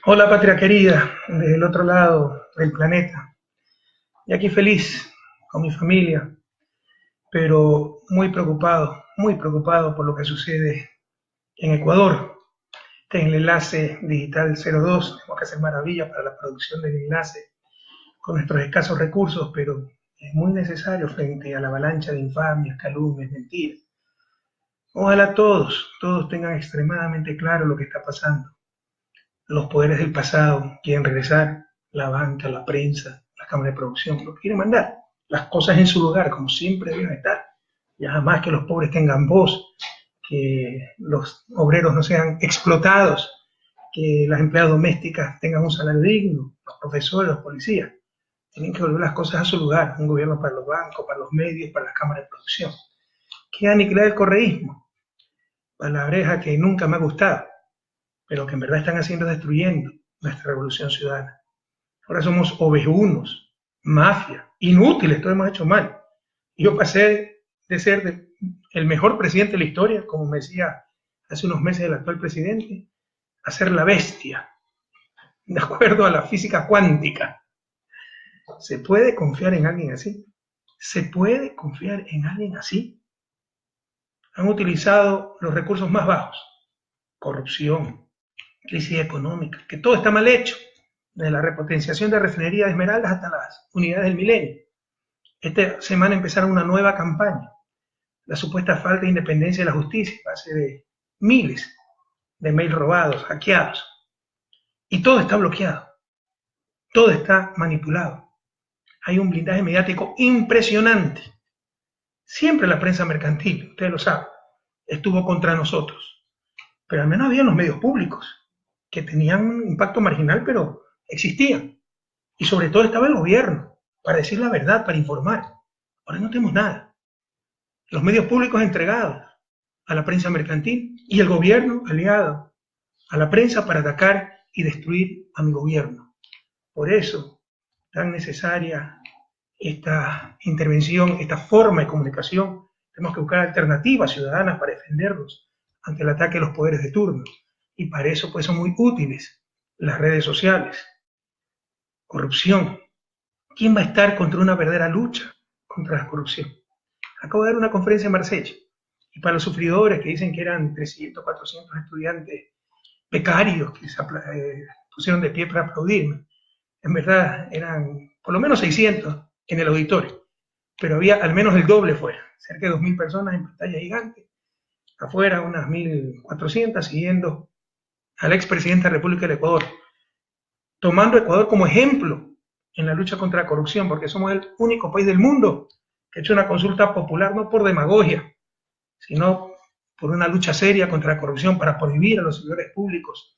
Hola patria querida, del otro lado del planeta. Y aquí feliz con mi familia, pero muy preocupado por lo que sucede en Ecuador. Este es el enlace digital 02, tenemos que hacer maravillas para la producción del enlace con nuestros escasos recursos, pero es muy necesario frente a la avalancha de infamias, calumnias, mentiras. Ojalá todos tengan extremadamente claro lo que está pasando. Los poderes del pasado quieren regresar, la banca, la prensa, la cámara de producción, lo quieren mandar. Las cosas en su lugar, como siempre deben estar. Ya jamás que los pobres tengan voz, que los obreros no sean explotados, que las empleadas domésticas tengan un salario digno, los profesores, los policías. Tienen que volver las cosas a su lugar. Un gobierno para los bancos, para los medios, para las cámaras de producción. Que aniquilar el correísmo, palabreja que nunca me ha gustado, pero que en verdad están haciendo destruyendo nuestra revolución ciudadana. Ahora somos ovejunos, mafia, inútiles, todo hemos hecho mal. Y yo pasé de ser el mejor presidente de la historia, como me decía hace unos meses el actual presidente, a ser la bestia, de acuerdo a la física cuántica. ¿Se puede confiar en alguien así? ¿Se puede confiar en alguien así? Han utilizado los recursos más bajos, corrupción, crisis económica, que todo está mal hecho, desde la repotenciación de refinería de Esmeraldas hasta las unidades del milenio. Esta semana empezaron una nueva campaña, la supuesta falta de independencia de la justicia, a base de miles de mails robados, hackeados. Y todo está bloqueado, todo está manipulado. Hay un blindaje mediático impresionante. Siempre la prensa mercantil, ustedes lo saben, estuvo contra nosotros. Pero al menos había los medios públicos, que tenían un impacto marginal, pero existían. Y sobre todo estaba el gobierno, para decir la verdad, para informar. Ahora no tenemos nada. Los medios públicos entregados a la prensa mercantil y el gobierno aliado a la prensa para atacar y destruir a mi gobierno. Por eso, tan necesaria esta intervención, esta forma de comunicación. Tenemos que buscar alternativas ciudadanas para defendernos ante el ataque de los poderes de turno. Y para eso pues son muy útiles las redes sociales. Corrupción. ¿Quién va a estar contra una verdadera lucha contra la corrupción? Acabo de dar una conferencia en Marsella y para los sufridores que dicen que eran 300, 400 estudiantes becarios que se pusieron de pie para aplaudirme, en verdad eran por lo menos 600 en el auditorio, pero había al menos el doble fuera, cerca de 2000 personas en pantalla gigante, afuera unas 1400 siguiendo al expresidente de la República del Ecuador, tomando a Ecuador como ejemplo en la lucha contra la corrupción, porque somos el único país del mundo que ha hecho una consulta popular no por demagogia, sino por una lucha seria contra la corrupción para prohibir a los servidores públicos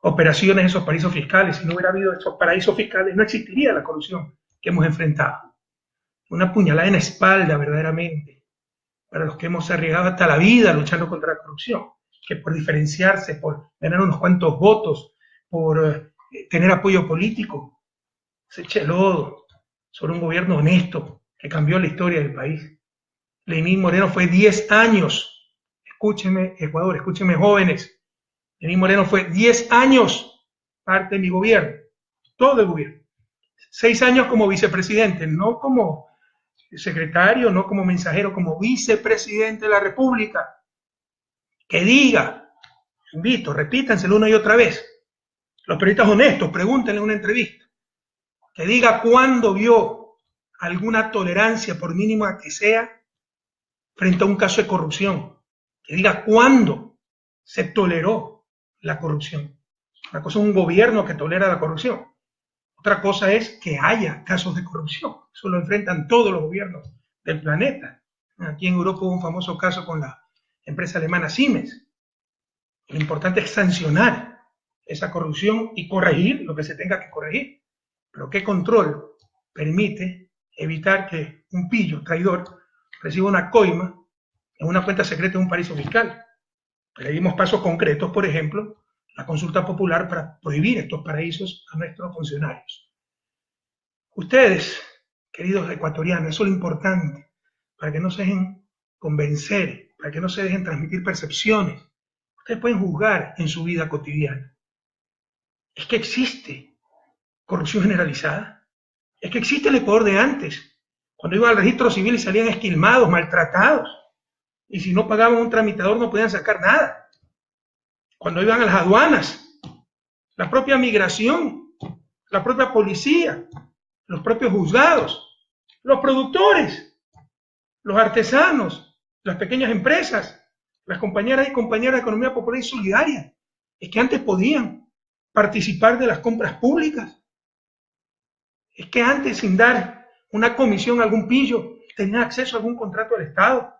operaciones en esos paraísos fiscales. Si no hubiera habido esos paraísos fiscales, no existiría la corrupción que hemos enfrentado. Una puñalada en la espalda, verdaderamente, para los que hemos arriesgado hasta la vida luchando contra la corrupción, que por diferenciarse, por ganar unos cuantos votos, por tener apoyo político, se eche lodo sobre un gobierno honesto que cambió la historia del país. Lenín Moreno fue 10 años, escúcheme Ecuador, escúcheme jóvenes, Lenín Moreno fue 10 años parte de mi gobierno, todo el gobierno. 6 años como vicepresidente, no como secretario, no como mensajero, como vicepresidente de la República. Que diga, invito, repítanselo una y otra vez. Los periodistas honestos, pregúntenle en una entrevista. Que diga cuándo vio alguna tolerancia, por mínima que sea, frente a un caso de corrupción. Que diga cuándo se toleró la corrupción. Una cosa es un gobierno que tolera la corrupción. Otra cosa es que haya casos de corrupción. Eso lo enfrentan todos los gobiernos del planeta. Aquí en Europa hubo un famoso caso con la empresa alemana Siemens. Lo importante es sancionar esa corrupción y corregir lo que se tenga que corregir. Pero ¿qué control permite evitar que un pillo traidor reciba una coima en una cuenta secreta de un paraíso fiscal? Le dimos pasos concretos, por ejemplo, la consulta popular para prohibir estos paraísos a nuestros funcionarios. Ustedes, queridos ecuatorianos, eso es lo importante, para que no se dejen convencer, para que no se dejen transmitir percepciones. Ustedes pueden juzgar en su vida cotidiana. Es que existe corrupción generalizada. Es que existe el Ecuador de antes, cuando iban al registro civil y salían esquilmados, maltratados. Y si no pagaban un tramitador no podían sacar nada. Cuando iban a las aduanas, la propia migración, la propia policía, los propios juzgados, los productores, los artesanos, las pequeñas empresas, las compañeras y compañeras de economía popular y solidaria. Es que antes podían participar de las compras públicas. Es que antes, sin dar una comisión a algún pillo, tenían acceso a algún contrato del Estado.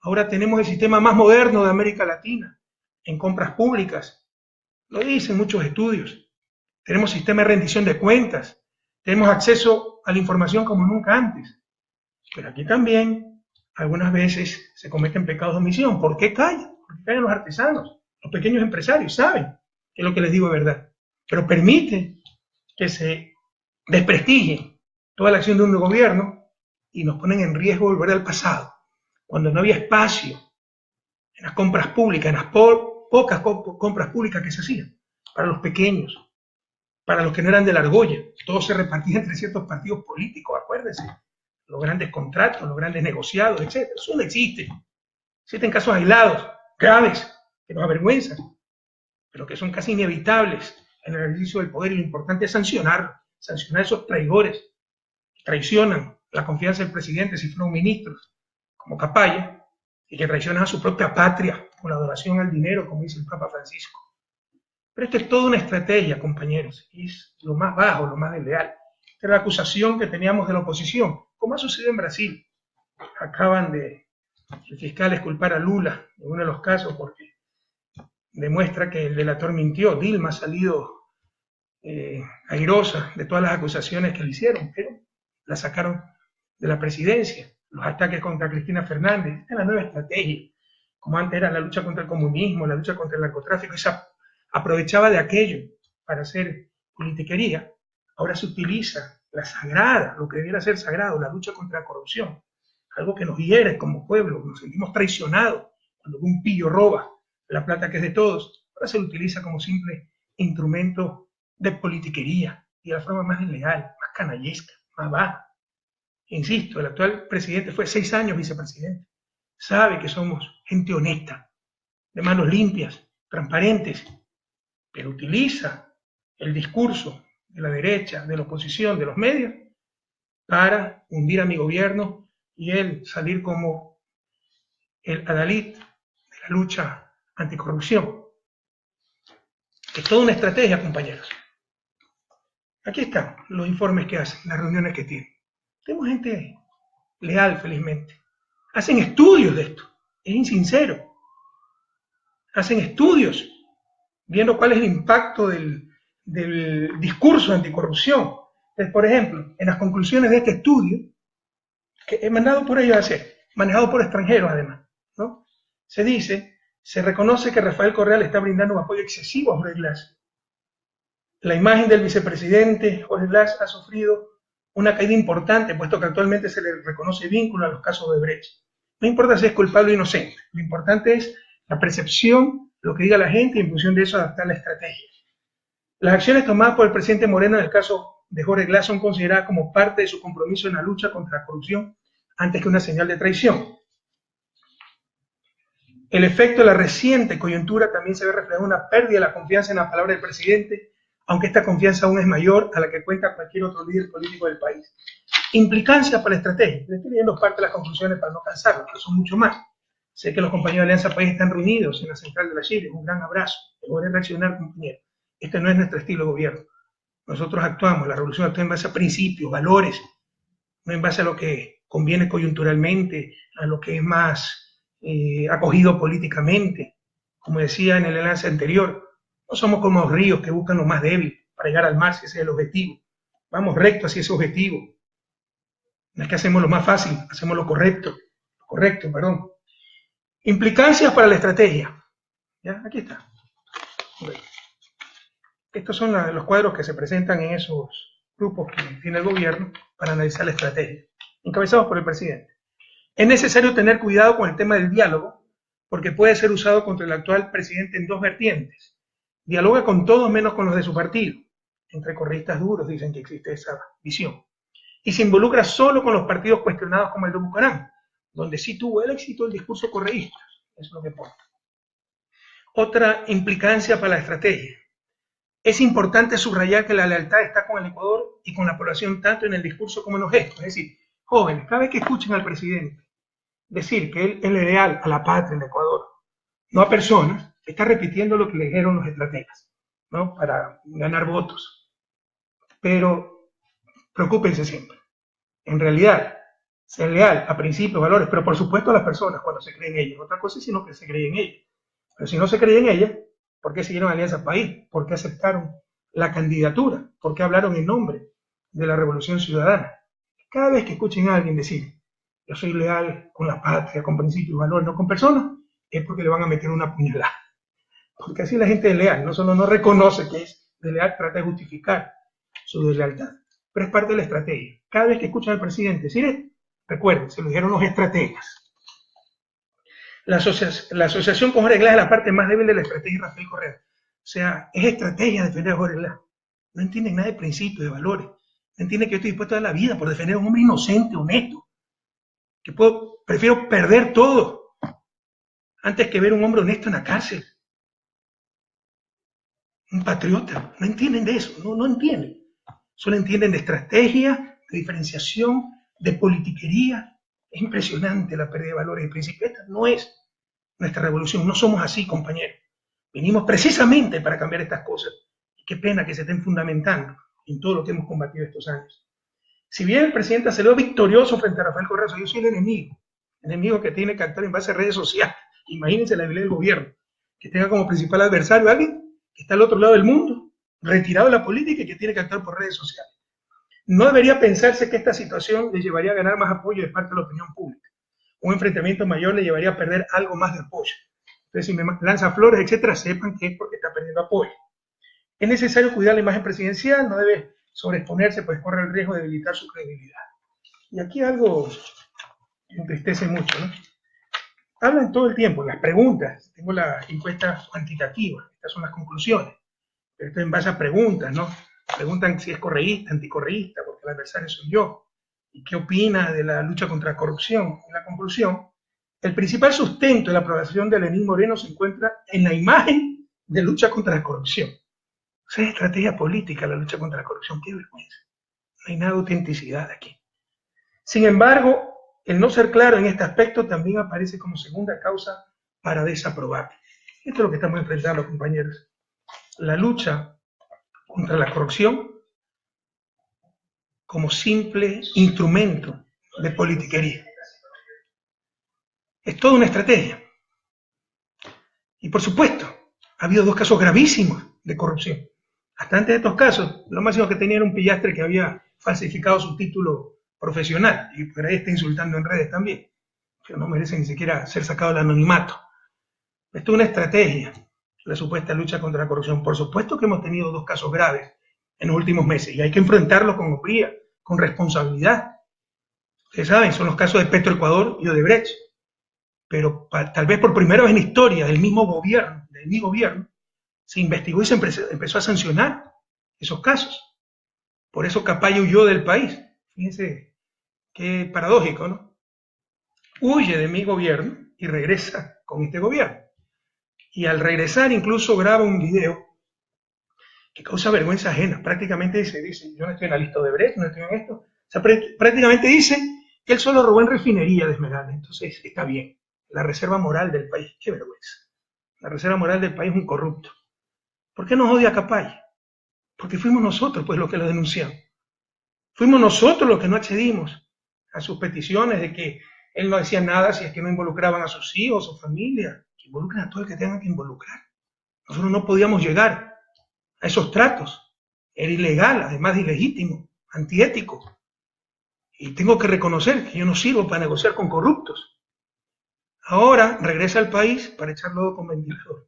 Ahora tenemos el sistema más moderno de América Latina en compras públicas. Lo dicen muchos estudios. Tenemos sistema de rendición de cuentas. Tenemos acceso a la información como nunca antes. Pero aquí también, algunas veces, se cometen pecados de omisión. ¿Por qué callan? ¿Por qué callan los artesanos? Los pequeños empresarios saben que lo que les digo es verdad. Pero permiten que se desprestigie toda la acción de un gobierno y nos ponen en riesgo de volver al pasado, cuando no había espacio en las compras públicas, en las pocas compras públicas que se hacían, para los pequeños, para los que no eran de la argolla. Todo se repartía entre ciertos partidos políticos, acuérdense, los grandes contratos, los grandes negociados, etc. Eso no existe. Existen casos aislados, graves, que nos avergüenzan, pero que son casi inevitables en el ejercicio del poder, y lo importante es sancionar a esos traidores que traicionan la confianza del presidente si fueron ministros, como Capaya, y que traicionan a su propia patria con la adoración al dinero, como dice el Papa Francisco. Pero esto es toda una estrategia, compañeros, y es lo más bajo, lo más desleal. Esta es la acusación que teníamos de la oposición, como ha sucedido en Brasil. Acaban de el fiscal culpar a Lula en uno de los casos porque demuestra que el delator mintió. Dilma ha salido airosa de todas las acusaciones que le hicieron, pero la sacaron de la presidencia. Los ataques contra Cristina Fernández, esta es la nueva estrategia. Como antes era la lucha contra el comunismo, la lucha contra el narcotráfico, esa aprovechaba de aquello para hacer politiquería. Ahora se utiliza la sagrada, lo que debiera ser sagrado, la lucha contra la corrupción, algo que nos hiere como pueblo, nos sentimos traicionados cuando un pillo roba la plata que es de todos. Ahora se lo utiliza como simple instrumento de politiquería y de la forma más desleal, más canallesca, más baja. Insisto, el actual presidente fue 6 años vicepresidente. Sabe que somos gente honesta, de manos limpias, transparentes, pero utiliza el discurso de la derecha, de la oposición, de los medios, para hundir a mi gobierno y él salir como el adalid de la lucha anticorrupción. Es toda una estrategia, compañeros. Aquí están los informes que hacen, las reuniones que tienen. Tenemos gente leal, felizmente. Hacen estudios de esto, es insincero. Hacen estudios viendo cuál es el impacto del discurso anticorrupción. Entonces, por ejemplo, en las conclusiones de este estudio, que he mandado por ellos a hacer, manejado por extranjeros además, ¿no? Se dice, se reconoce que Rafael Correa le está brindando un apoyo excesivo a Jorge Glass. La imagen del vicepresidente Jorge Glass ha sufrido una caída importante, puesto que actualmente se le reconoce vínculo a los casos de Brecht. No importa si es culpable o inocente, lo importante es la percepción, lo que diga la gente, y en función de eso adaptar la estrategia. Las acciones tomadas por el presidente Moreno en el caso de Jorge Glass son consideradas como parte de su compromiso en la lucha contra la corrupción, antes que una señal de traición. El efecto de la reciente coyuntura también se ve reflejado en una pérdida de la confianza en la palabra del presidente, aunque esta confianza aún es mayor a la que cuenta cualquier otro líder político del país. Implicancia para la estrategia. Le estoy leyendo parte de las conclusiones para no cansarlos, pero son mucho más. Sé que los compañeros de Alianza País están reunidos en la central de la Chile. Un gran abrazo. Deberé reaccionar, compañeros. Este no es nuestro estilo de gobierno. Nosotros actuamos, la revolución actúa en base a principios, valores, no en base a lo que conviene coyunturalmente, a lo que es más acogido políticamente. Como decía en el enlace anterior, no somos como los ríos que buscan lo más débil para llegar al mar, si ese es el objetivo. Vamos recto hacia ese objetivo. No es que hacemos lo más fácil, hacemos lo correcto. Perdón. Implicancias para la estrategia. ¿Ya? Aquí está. Estos son los cuadros que se presentan en esos grupos que tiene el gobierno para analizar la estrategia, encabezados por el presidente. Es necesario tener cuidado con el tema del diálogo, porque puede ser usado contra el actual presidente en dos vertientes. Dialoga con todos menos con los de su partido. Entre correístas duros dicen que existe esa visión. Y se involucra solo con los partidos cuestionados como el de Bucarán, donde sí tuvo el éxito el discurso correísta. Eso es lo que pone. Otra implicancia para la estrategia. Es importante subrayar que la lealtad está con el Ecuador y con la población tanto en el discurso como en los gestos. Es decir, jóvenes, cada vez que escuchen al presidente decir que él es leal a la patria, al Ecuador, no a personas, está repitiendo lo que le dijeron los estrategas, ¿no? Para ganar votos. Pero preocúpense siempre. En realidad, ser leal a principios, valores, pero por supuesto a las personas cuando se creen en ellas. Otra cosa es si no se cree en ellas. Pero si no se cree en ellas, ¿por qué siguieron Alianza País? ¿Por qué aceptaron la candidatura? ¿Por qué hablaron en nombre de la Revolución Ciudadana? Cada vez que escuchen a alguien decir, yo soy leal con la patria, con principios y valores, no con personas, es porque le van a meter una puñalada. Porque así la gente es leal, no solo no reconoce que es de leal, trata de justificar su deslealtad. Pero es parte de la estrategia. Cada vez que escuchan al presidente decir, recuerden, se lo dijeron los estrategas. La asociación con Jorge Glass es la parte más débil de la estrategia de Rafael Correa. O sea, es estrategia defender a Jorge Glass. No entienden nada de principios, de valores. No entienden que yo estoy dispuesto a dar la vida por defender a un hombre inocente, honesto. Que prefiero perder todo antes que ver a un hombre honesto en la cárcel. Un patriota. No entienden de eso. No entienden. Solo entienden de estrategia, de diferenciación, de politiquería. Es impresionante la pérdida de valores y principios. Esta no es nuestra revolución. No somos así, compañeros. Venimos precisamente para cambiar estas cosas. Y qué pena que se estén fundamentando en todo lo que hemos combatido estos años. Si bien el presidente salió victorioso frente a Rafael Correa, yo soy el enemigo que tiene que actuar en base a redes sociales. Imagínense la debilidad del gobierno, que tenga como principal adversario a alguien que está al otro lado del mundo, retirado de la política y que tiene que actuar por redes sociales. No debería pensarse que esta situación le llevaría a ganar más apoyo de parte de la opinión pública. Un enfrentamiento mayor le llevaría a perder algo más de apoyo. Entonces, si me lanza flores, etcétera, sepan que es porque está perdiendo apoyo. Es necesario cuidar la imagen presidencial, no debe sobreexponerse, pues corre el riesgo de debilitar su credibilidad. Y aquí algo me entristece mucho, ¿no? Hablan todo el tiempo, las preguntas, tengo las encuestas cuantitativas, estas son las conclusiones, pero esto en base a preguntas, ¿no? Preguntan si es correísta, anticorreísta, porque el adversario soy yo, y qué opina de la lucha contra la corrupción. En la conclusión, el principal sustento de la aprobación de Lenín Moreno se encuentra en la imagen de lucha contra la corrupción. O sea, es estrategia política la lucha contra la corrupción, qué vergüenza. No hay nada de autenticidad aquí. Sin embargo, el no ser claro en este aspecto también aparece como segunda causa para desaprobar. Esto es lo que estamos enfrentando, compañeros. La lucha contra la corrupción como simple instrumento de politiquería. Es toda una estrategia. Y por supuesto, ha habido 2 casos gravísimos de corrupción. Hasta antes de estos casos, lo máximo que tenía era un pillastre que había falsificado su título profesional, y por ahí está insultando en redes también, pero no merece ni siquiera ser sacado del anonimato. Esto es una estrategia, la supuesta lucha contra la corrupción. Por supuesto que hemos tenido 2 casos graves en los últimos meses, y hay que enfrentarlos con hombría, con responsabilidad. Ustedes saben, son los casos de Petroecuador y Odebrecht, pero tal vez por primera vez en la historia del mismo gobierno, del mismo gobierno, se investigó y se empezó a sancionar esos casos. Por eso Capaya huyó del país. Fíjense qué paradójico, ¿no? Huye de mi gobierno y regresa con este gobierno. Y al regresar incluso graba un video que causa vergüenza ajena. Prácticamente dice, yo no estoy en la lista de Brecht, no estoy en esto. O sea, prácticamente dice que él solo robó en refinería de Esmeralda. Entonces está bien. La reserva moral del país, qué vergüenza. La reserva moral del país es un corrupto. ¿Por qué nos odia Capaya? Porque fuimos nosotros, pues, los que lo denunciamos. Fuimos nosotros los que no accedimos a sus peticiones de que él no decía nada si es que no involucraban a sus hijos, a su familia. Que involucren a todo el que tengan que involucrar. Nosotros no podíamos llegar a esos tratos. Era ilegal, además de ilegítimo, antiético. Y tengo que reconocer que yo no sirvo para negociar con corruptos. Ahora regresa al país para echar lodo con ventilador.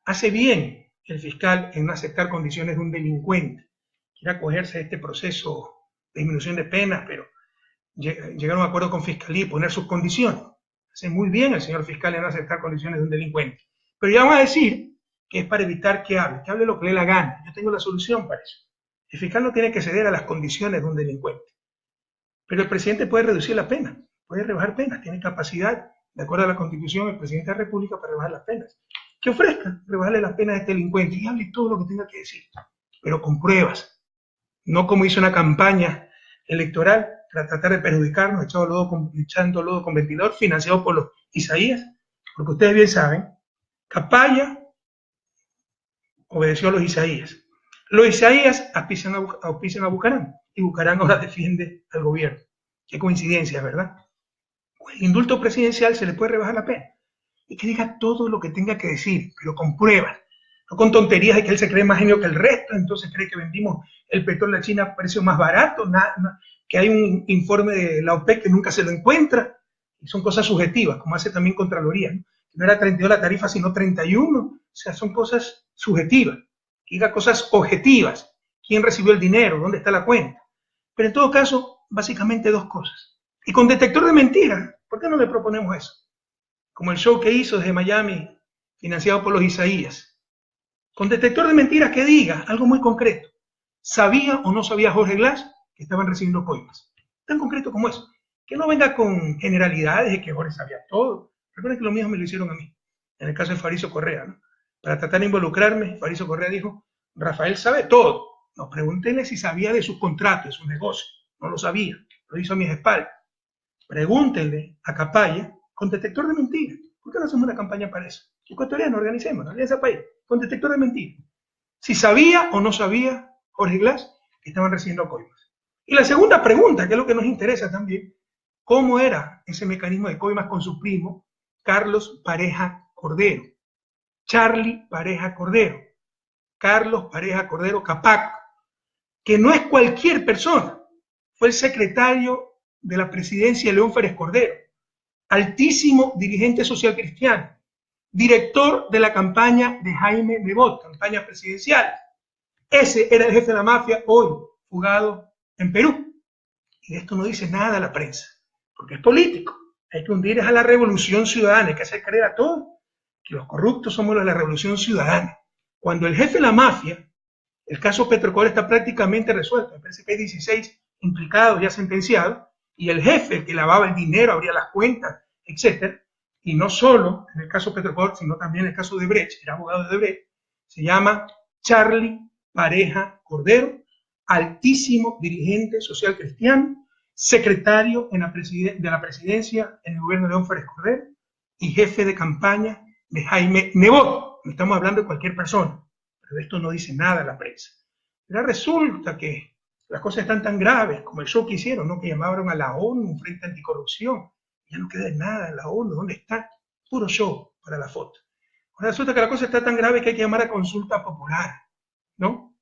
Hace bien el fiscal en no aceptar condiciones de un delincuente. Quiere acogerse a este proceso de disminución de penas, pero llegaron a un acuerdo con Fiscalía y poner sus condiciones. Hace muy bien el señor fiscal en no aceptar condiciones de un delincuente. Pero ya van a decir que es para evitar que hable lo que le dé la gana. Yo tengo la solución para eso. El fiscal no tiene que ceder a las condiciones de un delincuente. Pero el presidente puede reducir la pena, puede rebajar penas, tiene capacidad, de acuerdo a la Constitución, el presidente de la República para rebajar las penas. Que ofrezca rebajarle las penas a este delincuente y hable todo lo que tenga que decir, pero con pruebas, no como hizo una campaña electoral para tratar de perjudicarnos, echando lodo con ventilador, financiado por los Isaías, porque ustedes bien saben, Capaya obedeció a los Isaías. Los Isaías auspician a Bucaram, y Bucaram ahora defiende al gobierno. Qué coincidencia, ¿verdad? Con el indulto presidencial se le puede rebajar la pena. Y que diga todo lo que tenga que decir, pero con pruebas. No con tonterías de que él se cree más genio que el resto, entonces cree que vendimos el petróleo a China a precio más barato, que hay un informe de la OPEC que nunca se lo encuentra. Y son cosas subjetivas, como hace también Contraloría, ¿no? Que no era 32 la tarifa, sino 31. O sea, son cosas subjetivas. Que diga cosas objetivas. ¿Quién recibió el dinero? ¿Dónde está la cuenta? Pero en todo caso, básicamente dos cosas. Y con detector de mentiras, ¿por qué no le proponemos eso? Como el show que hizo desde Miami, financiado por los Isaías. Con detector de mentiras que diga algo muy concreto. ¿Sabía o no sabía Jorge Glass que estaban recibiendo coimas? Tan concreto como eso. Que no venga con generalidades de que Jorge sabía todo. Recuerden que lo mismo me lo hicieron a mí, en el caso de Faricio Correa, ¿no? Para tratar de involucrarme, Faricio Correa dijo, Rafael sabe todo. No, pregúntenle si sabía de sus contratos, de sus negocios. No lo sabía, lo hizo a mis espaldas. Pregúntenle a Capaya con detector de mentiras. ¿Por qué no hacemos una campaña para eso? Ecuatoriano, organicemos, Alianza País, con detector de mentiras. Si sabía o no sabía Jorge Glass que estaban recibiendo coimas. Y la segunda pregunta, que es lo que nos interesa también, ¿cómo era ese mecanismo de coimas con su primo, Carlos Pareja Cordero? Charlie Pareja Cordero. Carlos Pareja Cordero Capac, que no es cualquier persona, fue el secretario de la presidencia de León Férez Cordero, altísimo dirigente social cristiano, director de la campaña de Jaime Nebot, campaña presidencial. Ese era el jefe de la mafia, hoy fugado en Perú. Y de esto no dice nada la prensa, porque es político. Hay que hundir a la revolución ciudadana, hay que hacer creer a todos que los corruptos somos los de la revolución ciudadana. Cuando el jefe de la mafia, el caso Petrocor está prácticamente resuelto, me parece que hay 16 implicados ya sentenciados, y el jefe, el que lavaba el dinero, abría las cuentas, etc. Y no solo en el caso Petrocor, sino también en el caso de Brecht, era abogado de Brecht, se llama Charlie Pareja Cordero, altísimo dirigente social cristiano, secretario de la presidencia en el gobierno de León Férez Cordero y jefe de campaña de Jaime Nebot. No estamos hablando de cualquier persona, pero de esto no dice nada la prensa. Pero resulta que las cosas están tan graves como el show que hicieron, ¿no? Que llamaron a la ONU, un frente anticorrupción. Ya no queda nada en la ONU. ¿Dónde está? Puro show para la foto. Ahora resulta que la cosa está tan grave que hay que llamar a consulta popular, ¿no?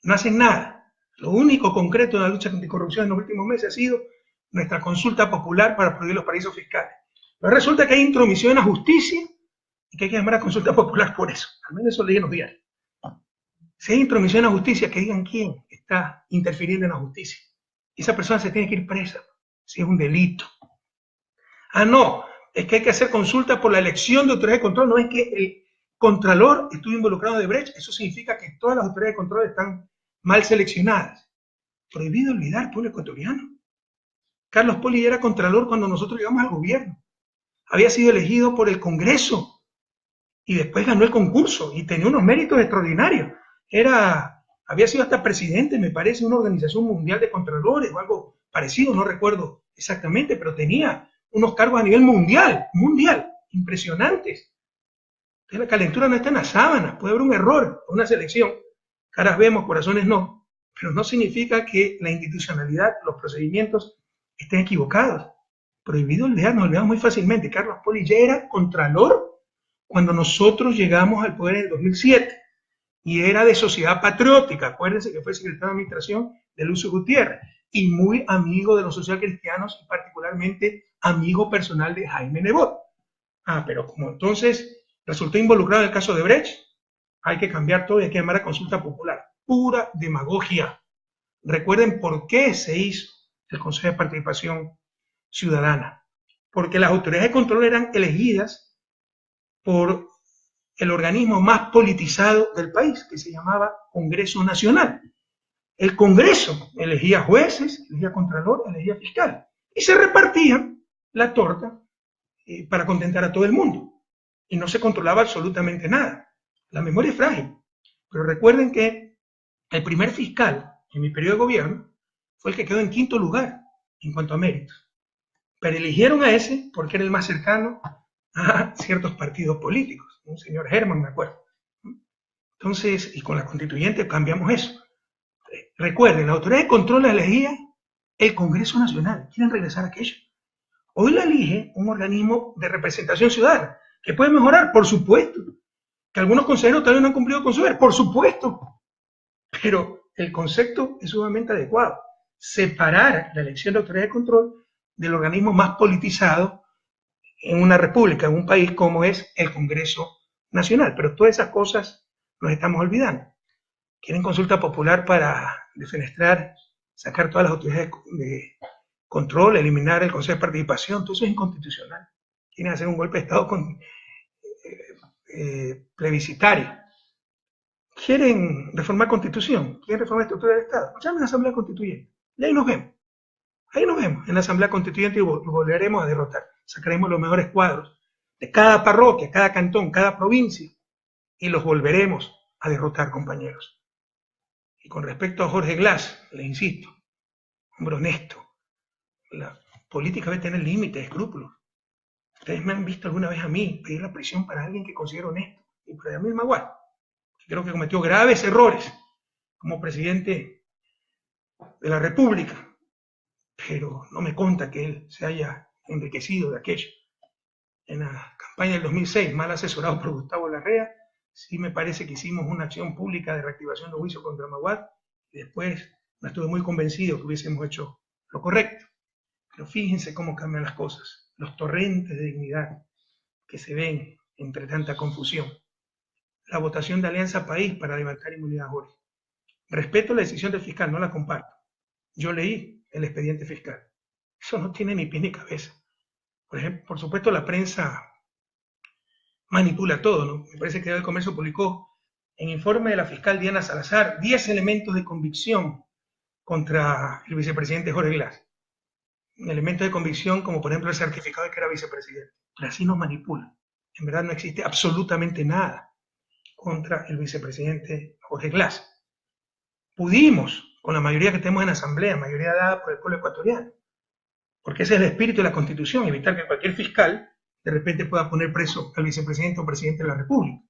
No hacen nada. Lo único concreto en la lucha anticorrupción en los últimos meses ha sido nuestra consulta popular para prohibir los paraísos fiscales. Pero resulta que hay intromisión en la justicia y que hay que llamar a consulta popular por eso. Al menos eso leí en los diarios. Si hay intromisión en la justicia, que digan quién está interfiriendo en la justicia. Esa persona se tiene que ir presa, si es un delito. Ah, no, es que hay que hacer consulta por la elección de autoridad de control, no es que el contralor estuvo involucrado de Brecht, eso significa que todas las autoridades de control están mal seleccionadas. Prohibido olvidar, pueblo ecuatoriano. Carlos Poli era contralor cuando nosotros llegamos al gobierno. Había sido elegido por el Congreso y después ganó el concurso y tenía unos méritos extraordinarios. Había sido hasta presidente, me parece, de una organización mundial de contralores o algo parecido, no recuerdo exactamente, pero tenía unos cargos a nivel mundial, impresionantes. Entonces la calentura no está en las sábanas, puede haber un error, una selección, caras vemos, corazones no, pero no significa que la institucionalidad, los procedimientos estén equivocados. Prohibido olvidar, nos olvidamos muy fácilmente. Carlos Poli ya era contralor cuando nosotros llegamos al poder en el 2007 y era de Sociedad Patriótica, acuérdense que fue secretario de administración de Lucio Gutiérrez y muy amigo de los socialcristianos y particularmente amigo personal de Jaime Nebot. Ah, pero como entonces resultó involucrado en el caso de Brecht, hay que cambiar todo y hay que llamar a consulta popular. Pura demagogia. Recuerden por qué se hizo el Consejo de Participación Ciudadana. Porque las autoridades de control eran elegidas por el organismo más politizado del país, que se llamaba Congreso Nacional. El Congreso elegía jueces, elegía contralor, elegía fiscal, y se repartían la torta para contentar a todo el mundo. Y no se controlaba absolutamente nada. La memoria es frágil. Pero recuerden que el primer fiscal en mi periodo de gobierno fue el que quedó en quinto lugar en cuanto a méritos. Pero eligieron a ese porque era el más cercano a ciertos partidos políticos. Un señor Herman, me acuerdo. Entonces, y con la constituyente cambiamos eso. Recuerden, la autoridad de control la elegía el Congreso Nacional. ¿Quieren regresar a aquello? Hoy la elige un organismo de representación ciudadana, que puede mejorar, por supuesto. Que algunos consejeros todavía no han cumplido con su deber, por supuesto. Pero el concepto es sumamente adecuado. Separar la elección de autoridad de control del organismo más politizado en una república, en un país como es el Congreso Nacional. Pero todas esas cosas nos estamos olvidando. Quieren consulta popular para defenestrar, sacar todas las autoridades de control, eliminar el Consejo de Participación, todo eso es inconstitucional. Quieren hacer un golpe de Estado plebiscitario. Quieren reformar Constitución, quieren reformar estructura del Estado. Llamen a la Asamblea Constituyente. Y ahí nos vemos. Ahí nos vemos en la Asamblea Constituyente y volveremos a derrotar. Sacaremos los mejores cuadros de cada parroquia, cada cantón, cada provincia y los volveremos a derrotar, compañeros. Y con respecto a Jorge Glass, le insisto, hombre honesto, la política debe tener límites, escrúpulos. Ustedes me han visto alguna vez a mí pedir la prisión para alguien que considero honesto, y para Yamil Maguad, que creo que cometió graves errores como presidente de la República, pero no me consta que él se haya enriquecido de aquello. En la campaña del 2006, mal asesorado por Gustavo Larrea, sí me parece que hicimos una acción pública de reactivación de juicio contra Maguad, y después no estuve muy convencido que hubiésemos hecho lo correcto. Pero fíjense cómo cambian las cosas, los torrentes de dignidad que se ven entre tanta confusión. La votación de Alianza País para levantar inmunidad a Jorge. Respeto la decisión del fiscal, no la comparto. Yo leí el expediente fiscal. Eso no tiene ni pie ni cabeza. Por ejemplo, por supuesto, la prensa manipula todo, ¿no? Me parece que el Comercio publicó en informe de la fiscal Diana Salazar 10 elementos de convicción contra el vicepresidente Jorge Glass. Elementos de convicción como por ejemplo el certificado de que era vicepresidente. Pero así nos manipulan. En verdad no existe absolutamente nada contra el vicepresidente Jorge Glass. Pudimos, con la mayoría que tenemos en la Asamblea, mayoría dada por el pueblo ecuatoriano, porque ese es el espíritu de la Constitución, evitar que cualquier fiscal de repente pueda poner preso al vicepresidente o presidente de la República.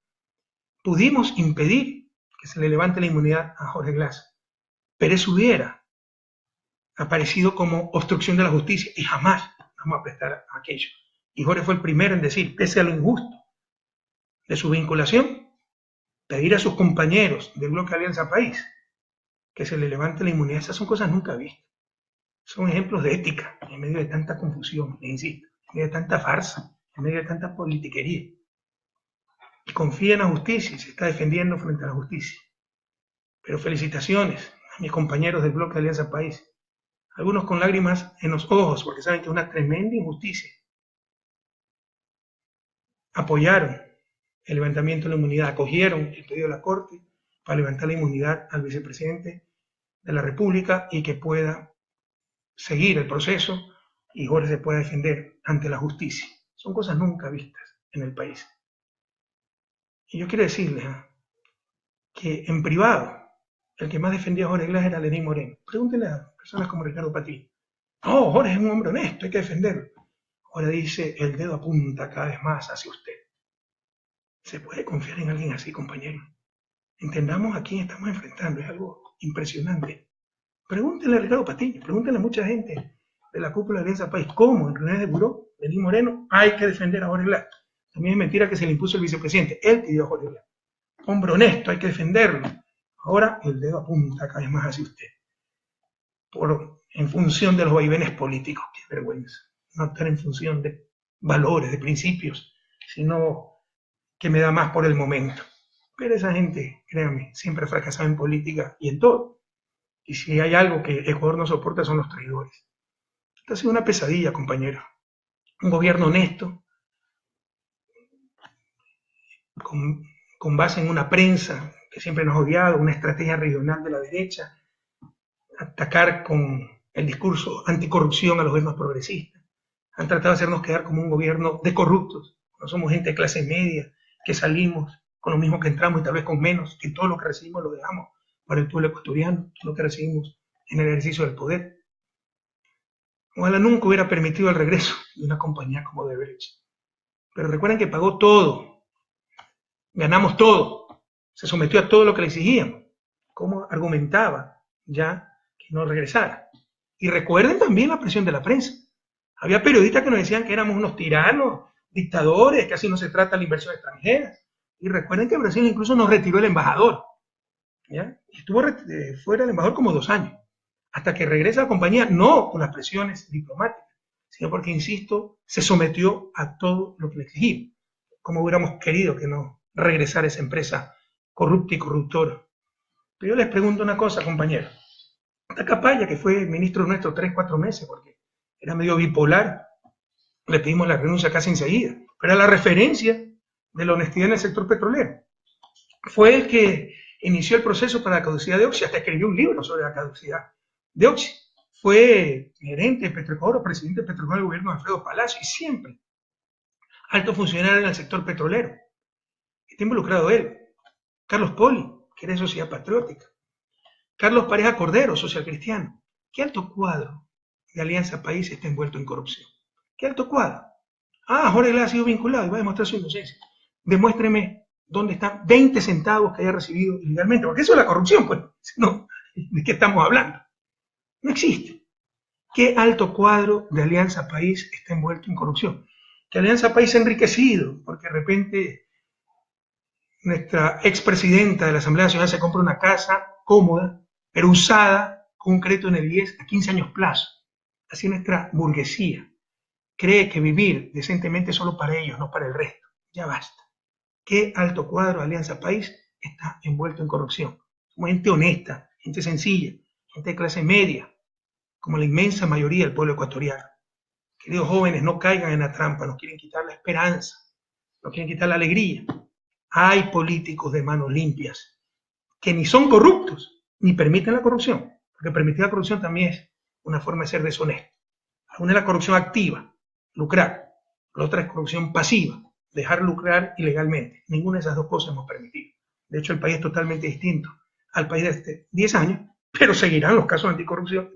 Pudimos impedir que se le levante la inmunidad a Jorge Glass, pero eso hubiera aparecido como obstrucción de la justicia y jamás vamos a prestar a aquello. Y Jorge fue el primero en decir, pese a lo injusto de su vinculación, pedir a sus compañeros del bloque Alianza País que se le levante la inmunidad. Esas son cosas nunca vistas. Son ejemplos de ética en medio de tanta confusión, les insisto, en medio de tanta farsa, en medio de tanta politiquería. Y confía en la justicia y se está defendiendo frente a la justicia. Pero felicitaciones a mis compañeros del bloque Alianza País. Algunos con lágrimas en los ojos, porque saben que es una tremenda injusticia. Apoyaron el levantamiento de la inmunidad, acogieron el pedido de la Corte para levantar la inmunidad al vicepresidente de la República y que pueda seguir el proceso y Jorge se pueda defender ante la justicia. Son cosas nunca vistas en el país. Y yo quiero decirles que en privado, el que más defendía a Jorge Glass era Lenín Moreno. Pregúntenle a personas como Ricardo Patillo. No, Jorge es un hombre honesto, hay que defenderlo. Ahora dice, el dedo apunta cada vez más hacia usted. ¿Se puede confiar en alguien así, compañero? Entendamos a quién estamos enfrentando, es algo impresionante. Pregúntenle a Ricardo Patillo, pregúntenle a mucha gente de la cúpula de Alianza País, ¿cómo en reuniones de buró, Lenín Moreno, hay que defender a Jorge Glass? También es mentira que se le impuso el vicepresidente, él pidió a Jorge Glass. Hombre honesto, hay que defenderlo. Ahora el dedo apunta cada vez más hacia usted. En función de los vaivenes políticos, qué vergüenza. No estar en función de valores, de principios, sino que me da más por el momento. Pero esa gente, créanme, siempre ha fracasado en política y en todo. Y si hay algo que Ecuador no soporta son los traidores. Esto ha sido una pesadilla, compañero. Un gobierno honesto, con, con base en una prensa que siempre nos ha odiado, una estrategia regional de la derecha, atacar con el discurso anticorrupción a los gobiernos progresistas. Han tratado de hacernos quedar como un gobierno de corruptos. No somos gente de clase media que salimos con lo mismo que entramos y tal vez con menos, que todo lo que recibimos lo dejamos para el pueblo ecuatoriano, todo lo que recibimos en el ejercicio del poder. Ojalá nunca hubiera permitido el regreso de una compañía como Odebrecht. Pero recuerden que pagó todo, ganamos todo, se sometió a todo lo que le exigíamos. ¿Cómo argumentaba ya que no regresara? Y recuerden también la presión de la prensa. Había periodistas que nos decían que éramos unos tiranos, dictadores, que así no se trata la inversión extranjera. Y recuerden que Brasil incluso nos retiró el embajador. ¿Ya? Y estuvo fuera el embajador como 2 años. Hasta que regresa a la compañía, no con las presiones diplomáticas, sino porque, insisto, se sometió a todo lo que le exigía. Como hubiéramos querido que no regresara esa empresa corrupta y corruptora. Pero yo les pregunto una cosa, compañero. Tacapaya, que fue ministro nuestro 3, 4 meses, porque era medio bipolar, le pedimos la renuncia casi enseguida, pero era la referencia de la honestidad en el sector petrolero. Fue el que inició el proceso para la caducidad de Oxy, hasta escribió un libro sobre la caducidad de Oxy. Fue gerente de Petroecuador, presidente de Petroecuador del gobierno de Alfredo Palacio, y siempre alto funcionario en el sector petrolero. Está involucrado él. Carlos Poli, que era de Sociedad Patriótica. Carlos Pareja Cordero, social cristiano. ¿Qué alto cuadro de Alianza País está envuelto en corrupción? ¿Qué alto cuadro? Ah, Jorge Glass ha sido vinculado y va a demostrar su inocencia. Demuéstreme dónde están 20 centavos que haya recibido ilegalmente, porque eso es la corrupción, pues. No, ¿de qué estamos hablando? No existe. ¿Qué alto cuadro de Alianza País está envuelto en corrupción? Que Alianza País se ha enriquecido, porque de repente nuestra expresidenta de la Asamblea Nacional se compra una casa cómoda, pero usada con un crédito en el 10 a 15 años plazo. Así nuestra burguesía cree que vivir decentemente es solo para ellos, no para el resto. Ya basta. ¿Qué alto cuadro de Alianza País está envuelto en corrupción? Somos gente honesta, gente sencilla, gente de clase media, como la inmensa mayoría del pueblo ecuatoriano. Queridos jóvenes, no caigan en la trampa, nos quieren quitar la esperanza, nos quieren quitar la alegría. Hay políticos de manos limpias que ni son corruptos, ni permiten la corrupción, porque permitir la corrupción también es una forma de ser deshonesto. Una es la corrupción activa, lucrar, la otra es corrupción pasiva, dejar lucrar ilegalmente. Ninguna de esas dos cosas hemos permitido. De hecho, el país es totalmente distinto al país de hace 10 años, pero seguirán los casos de anticorrupción,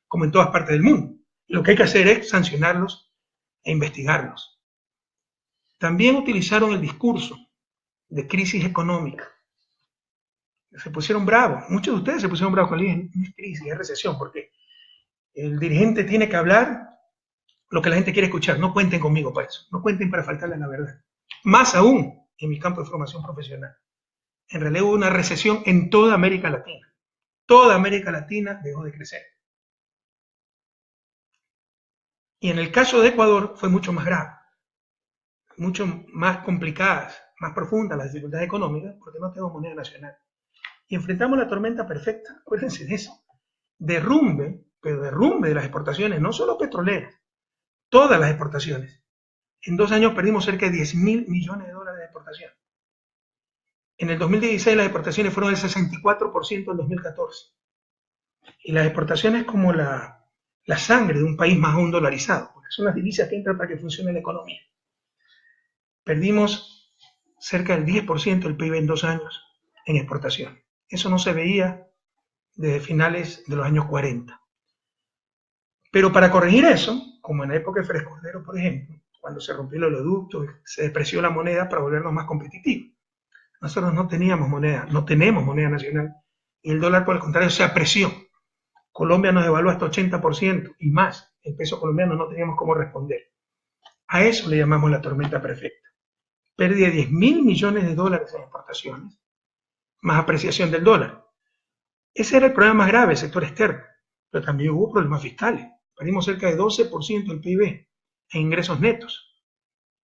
como en todas partes del mundo. Y lo que hay que hacer es sancionarlos e investigarlos. También utilizaron el discurso de crisis económica. Se pusieron bravos, muchos de ustedes se pusieron bravos con el no es crisis, es recesión, porque el dirigente tiene que hablar lo que la gente quiere escuchar. No cuenten conmigo para eso, no cuenten para faltarle a la verdad. Más aún en mi campo de formación profesional. En realidad hubo una recesión en toda América Latina. Toda América Latina dejó de crecer. Y en el caso de Ecuador fue mucho más grave, mucho más complicadas, más profundas las dificultades económicas, porque no tenemos moneda nacional. Y enfrentamos la tormenta perfecta, acuérdense de eso. Derrumbe, pero derrumbe de las exportaciones, no solo petroleras, todas las exportaciones. En 2 años perdimos cerca de 10.000 millones de dólares de exportación. En el 2016 las exportaciones fueron del 64% en 2014. Y las exportaciones como la sangre de un país más aún dolarizado, porque son las divisas que entran para que funcione la economía. Perdimos cerca del 10% del PIB en 2 años en exportación. Eso no se veía desde finales de los años 40. Pero para corregir eso, como en la época de Fres Cordero, por ejemplo, cuando se rompió el oleoducto, se depreció la moneda para volvernos más competitivos. Nosotros no teníamos moneda, no tenemos moneda nacional, y el dólar, por el contrario, se apreció. Colombia nos devaluó hasta 80% y más. El peso colombiano no teníamos cómo responder. A eso le llamamos la tormenta perfecta. Pérdida de 10.000 millones de dólares en exportaciones, más apreciación del dólar. Ese era el problema más grave, el sector externo, pero también hubo problemas fiscales. Perdimos cerca de 12% del PIB en ingresos netos,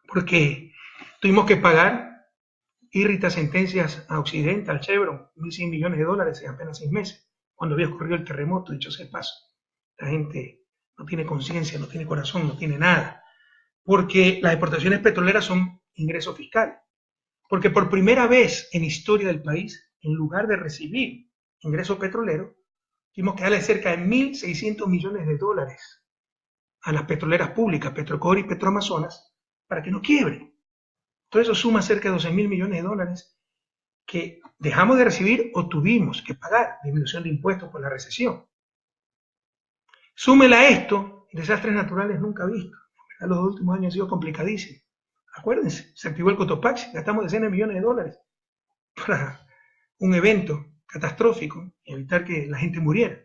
porque tuvimos que pagar irritas sentencias a Occidente, al Chevron, 1.100 millones de dólares en apenas 6 meses, cuando había ocurrido el terremoto, dicho sea de paso. La gente no tiene conciencia, no tiene corazón, no tiene nada, porque las exportaciones petroleras son ingresos fiscales. porque por primera vez en la historia del país, en lugar de recibir ingresos petroleros, tuvimos que darle cerca de 1.600 millones de dólares a las petroleras públicas, Petrocor y Petroamazonas, para que no quiebren. Todo eso suma cerca de 12.000 millones de dólares que dejamos de recibir o tuvimos que pagar, disminución de impuestos por la recesión. Súmela a esto, desastres naturales nunca vistos. Los últimos años han sido complicadísimos. Acuérdense, se activó el Cotopaxi, gastamos decenas de millones de dólares para un evento catastrófico y evitar que la gente muriera,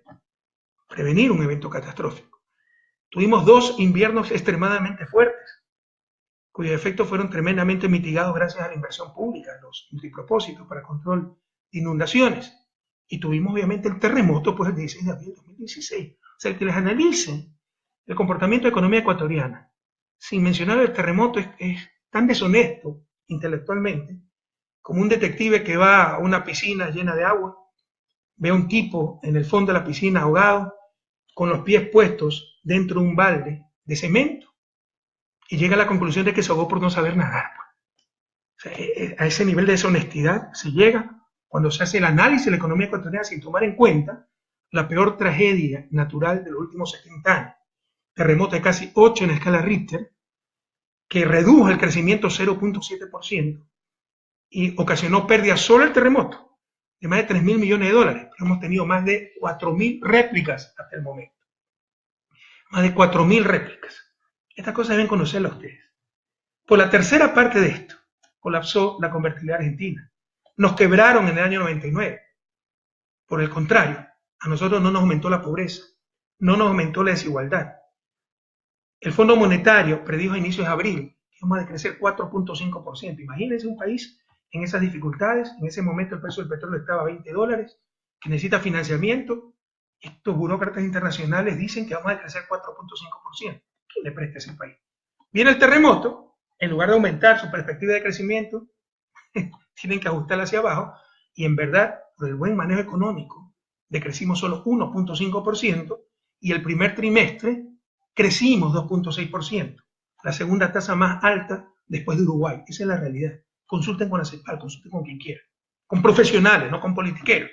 prevenir un evento catastrófico. Tuvimos 2 inviernos extremadamente fuertes, cuyos efectos fueron tremendamente mitigados gracias a la inversión pública, los multipropósitos para control de inundaciones. Y tuvimos obviamente el terremoto pues, el 16 de abril de 2016. O sea, el que les analice el comportamiento de la economía ecuatoriana, sin mencionar el terremoto, es tan deshonesto intelectualmente como un detective que va a una piscina llena de agua, ve a un tipo en el fondo de la piscina ahogado, con los pies puestos dentro de un balde de cemento, y llega a la conclusión de que se ahogó por no saber nadar. O sea, a ese nivel de deshonestidad se llega cuando se hace el análisis de la economía ecuatoriana sin tomar en cuenta la peor tragedia natural de los últimos 70 años. Terremoto de casi 8 en escala Richter, que redujo el crecimiento 0.7% y ocasionó pérdidas solo el terremoto de más de 3.000 millones de dólares. Pero hemos tenido más de 4.000 réplicas hasta el momento. Más de 4.000 réplicas. Estas cosas deben conocerlas ustedes. Por la tercera parte de esto, colapsó la convertibilidad argentina. Nos quebraron en el año 99. Por el contrario, a nosotros no nos aumentó la pobreza, no nos aumentó la desigualdad. El Fondo Monetario predijo a inicios de abril que íbamos a decrecer 4.5%. Imagínense un país en esas dificultades, en ese momento el precio del petróleo estaba a $20, que necesita financiamiento. Estos burócratas internacionales dicen que vamos a decrecer 4.5%. ¿Quién le presta a ese país? Viene el terremoto, en lugar de aumentar su perspectiva de crecimiento, tienen que ajustarla hacia abajo, y en verdad, por el buen manejo económico, decrecimos solo 1.5%, y el primer trimestre crecimos 2.6%, la segunda tasa más alta después de Uruguay. Esa es la realidad. Consulten con la CEPAL, consulten con quien quiera, con profesionales, no con politiqueros,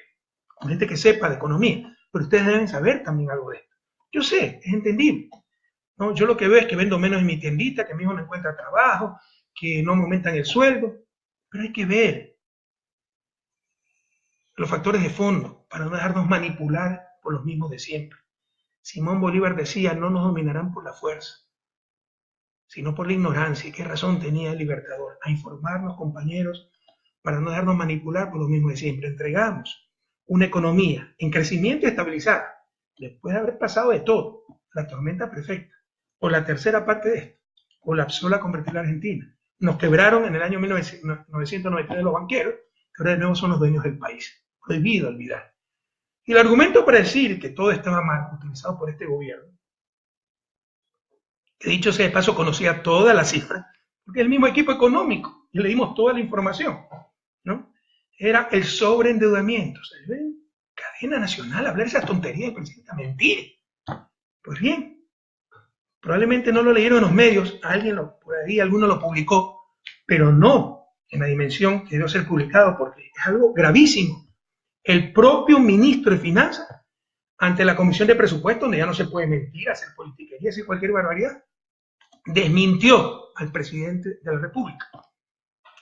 con gente que sepa de economía, pero ustedes deben saber también algo de esto. Yo sé, es entendible, ¿no? Yo lo que veo es que vendo menos en mi tiendita, que mi hijo no encuentra trabajo, que no me aumentan el sueldo, pero hay que ver los factores de fondo para no dejarnos manipular por los mismos de siempre. Simón Bolívar decía, no nos dominarán por la fuerza, sino por la ignorancia. ¿Y qué razón tenía el Libertador? A informarnos, compañeros, para no dejarnos manipular por los mismos de siempre. Entregamos una economía en crecimiento y estabilizada, después de haber pasado de todo, la tormenta perfecta. Por la tercera parte de esto, colapsó la convertibilidad argentina. Nos quebraron en el año 1993 los banqueros, que ahora de nuevo son los dueños del país. Prohibido olvidar. Y el argumento para decir que todo estaba mal, utilizado por este gobierno, que dicho sea de paso conocía todas las cifras, porque el mismo equipo económico, y le dimos toda la información, ¿no? Era el sobreendeudamiento. O sea, cadena nacional, hablar esas tonterías, presidenta, mentir. Pues bien, probablemente no lo leyeron en los medios, por ahí alguno lo publicó, pero no en la dimensión que debió ser publicado, porque es algo gravísimo. El propio ministro de Finanzas, ante la Comisión de Presupuestos, donde ya no se puede mentir, hacer politiquería, decir cualquier barbaridad, desmintió al presidente de la República,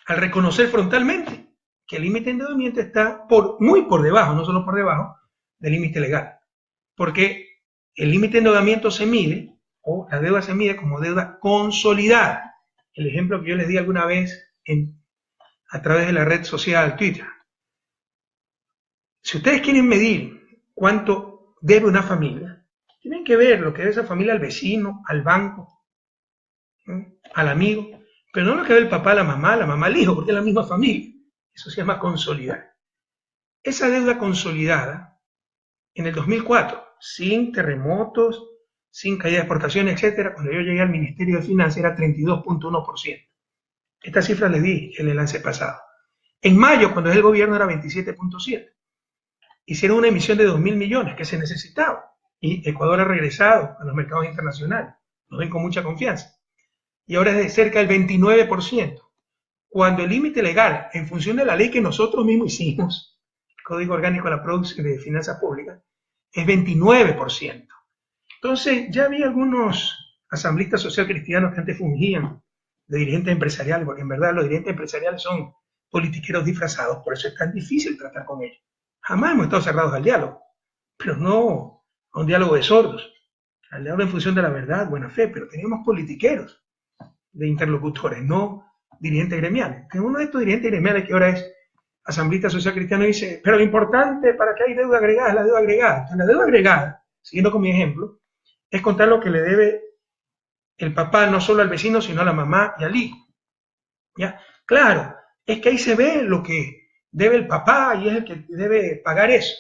al reconocer frontalmente que el límite de endeudamiento está muy por debajo, no solo por debajo, del límite legal. Porque el límite de endeudamiento se mide, o la deuda se mide como deuda consolidada. El ejemplo que yo les di alguna vez a través de la red social Twitter. Si ustedes quieren medir cuánto debe una familia, tienen que ver lo que debe esa familia al vecino, al banco, ¿no? Al amigo, pero no lo que ve el papá, la mamá al hijo, porque es la misma familia. Eso se llama consolidar. Esa deuda consolidada, en el 2004, sin terremotos, sin caída de exportaciones, etc., cuando yo llegué al Ministerio de Finanzas era 32.1%. Esta cifra les di en el enlace pasado. En mayo, cuando es el gobierno, era 27.7%. Hicieron una emisión de 2.000 millones que se necesitaba, y Ecuador ha regresado a los mercados internacionales, nos ven con mucha confianza, y ahora es de cerca del 29%. cuando el límite legal, en función de la ley que nosotros mismos hicimos, el Código Orgánico de la Producción de Finanzas Públicas, es 29%. Entonces, ya había algunos asambleístas socialcristianos que antes fungían de dirigentes empresariales, porque en verdad los dirigentes empresariales son politiqueros disfrazados, por eso es tan difícil tratar con ellos. Jamás hemos estado cerrados al diálogo, pero no a un diálogo de sordos, al diálogo en función de la verdad, buena fe, pero teníamos politiqueros de interlocutores, no dirigentes gremiales. Uno de estos dirigentes gremiales que ahora es asambleísta social cristiano dice, pero lo importante para que hay deuda agregada es la deuda agregada. Entonces, la deuda agregada, siguiendo con mi ejemplo, es contar lo que le debe el papá no solo al vecino, sino a la mamá y al hijo. ¿Ya? Claro, es que ahí se ve lo que debe el papá y es el que debe pagar eso.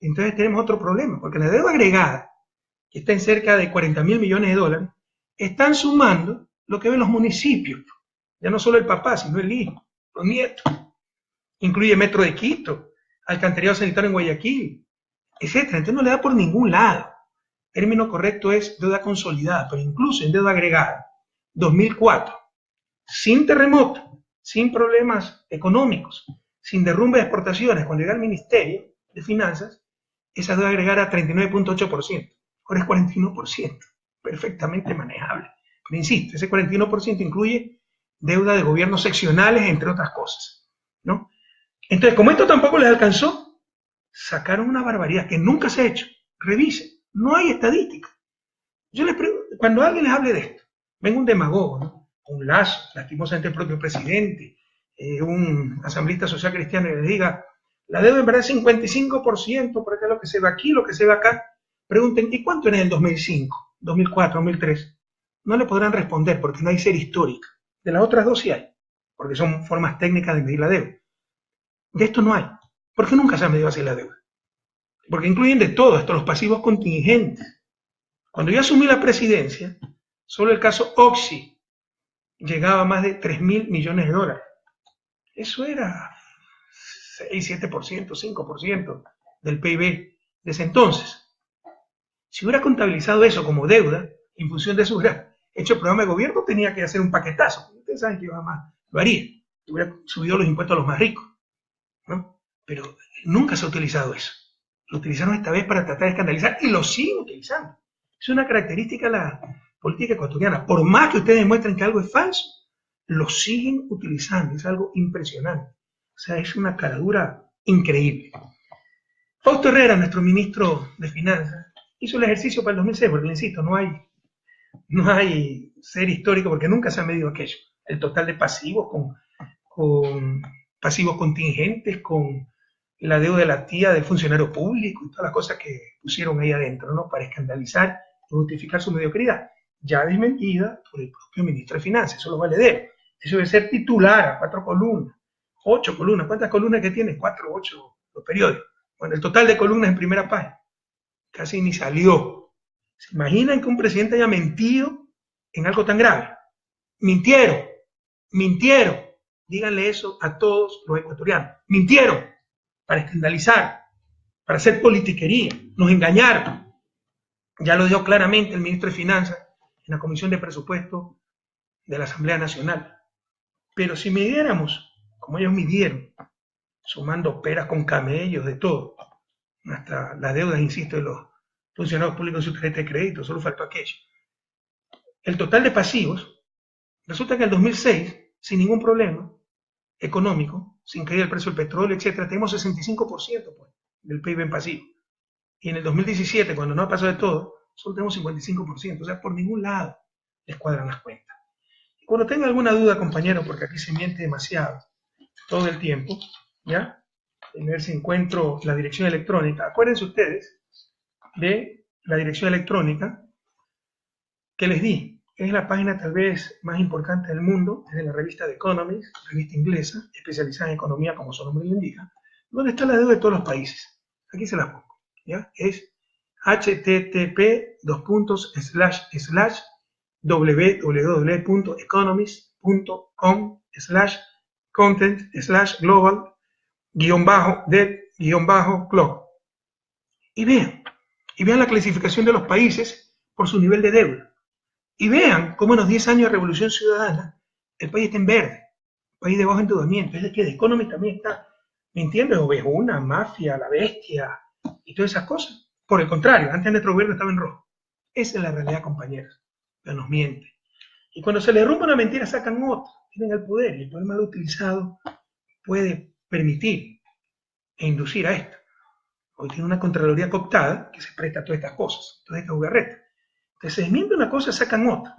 Entonces tenemos otro problema, porque la deuda agregada, que está en cerca de 40.000 millones de dólares, están sumando lo que ven los municipios. Ya no solo el papá, sino el hijo, los nietos. Incluye Metro de Quito, alcantarillado sanitario en Guayaquil, etcétera. Entonces no le da por ningún lado. El término correcto es deuda consolidada, pero incluso en deuda agregada, 2004, sin terremoto, sin problemas económicos, sin derrumbe de exportaciones, cuando llega al Ministerio de Finanzas, esa deuda agregada era 39.8%, ahora es 41%, perfectamente manejable. Pero insisto, ese 41% incluye deuda de gobiernos seccionales, entre otras cosas, ¿no? Entonces, como esto tampoco les alcanzó, sacaron una barbaridad que nunca se ha hecho. Revisen, no hay estadística. Yo les pregunto, cuando alguien les hable de esto, venga un demagogo, ¿no? Un Lazo, lastimosamente el propio presidente, un asambleísta social cristiano y les diga, la deuda en verdad es 55%, porque es lo que se ve aquí, lo que se ve acá. Pregunten, ¿y cuánto era en el 2005, 2004, 2003? No le podrán responder porque no hay serie histórica. De las otras dos sí hay, porque son formas técnicas de medir la deuda. De esto no hay. ¿Por qué nunca se ha medido así la deuda? Porque incluyen de todo, hasta los pasivos contingentes. Cuando yo asumí la presidencia, solo el caso Oxy llegaba a más de 3.000 millones de dólares. Eso era 6, 7%, 5% del PIB de ese entonces. Si hubiera contabilizado eso como deuda, en función de eso hubiera hecho el programa de gobierno, tenía que hacer un paquetazo. Ustedes saben que yo jamás lo haría. Hubiera subido los impuestos a los más ricos, ¿no? Pero nunca se ha utilizado eso. Lo utilizaron esta vez para tratar de escandalizar y lo siguen utilizando. Es una característica de la política ecuatoriana. Por más que ustedes demuestren que algo es falso, lo siguen utilizando. Es algo impresionante. O sea, es una caradura increíble. Fausto Herrera, nuestro ministro de Finanzas, hizo el ejercicio para el 2006, porque, insisto, no hay ser histórico porque nunca se ha medido aquello. El total de pasivos con pasivos contingentes, con la deuda de la tía del funcionario público y todas las cosas que pusieron ahí adentro, ¿no? Para escandalizar y justificar su mediocridad. Ya desmentida por el propio ministro de Finanzas, eso lo va a leer. Eso debe ser titular a 4 columnas, 8 columnas. ¿Cuántas columnas que tiene? 4, 8 los periódicos. Bueno, el total de columnas en primera página. Casi ni salió. ¿Se imaginan que un presidente haya mentido en algo tan grave? Mintieron. Díganle eso a todos los ecuatorianos. Mintieron para escandalizar, para hacer politiquería, nos engañaron. Ya lo dijo claramente el ministro de Finanzas en la Comisión de Presupuesto de la Asamblea Nacional. Pero si midiéramos, como ellos midieron, sumando peras con camellos, de todo, hasta las deudas, insisto, de los funcionarios públicos en su tarjeta de crédito, solo faltó aquello. El total de pasivos, resulta que en el 2006, sin ningún problema económico, sin caer el precio del petróleo, etcétera, tenemos 65% pues, del PIB en pasivo. Y en el 2017, cuando no ha pasado de todo, solo tenemos 55%. O sea, por ningún lado les cuadran las cuentas. Y cuando tenga alguna duda, compañero, porque aquí se miente demasiado todo el tiempo, ¿ya? A ver si encuentro la dirección electrónica. Acuérdense ustedes de la dirección electrónica que les di. Es la página tal vez más importante del mundo, es de la revista The Economist, revista inglesa, especializada en economía, como su nombre lo indica, donde está la deuda de todos los países. Aquí se las pongo, ¿ya? Es http://www.economist.com/content/global-debt-clock. Y vean la clasificación de los países por su nivel de deuda. Y vean cómo en los 10 años de Revolución Ciudadana el país está en verde. país de bajo endeudamiento. Es de que The Economist también está mintiendo, ovejuna, mafia, la bestia y todas esas cosas. Por el contrario, antes nuestro gobierno estaba en rojo. Esa es la realidad, compañeros. Pero nos mienten. Y cuando se les rompe una mentira, sacan otra. Tienen el poder y el poder mal utilizado puede permitir e inducir a esto. Hoy tiene una Contraloría cooptada que se presta a todas estas cosas, toda esta jugarreta. Que se desmiente una cosa, sacan otra.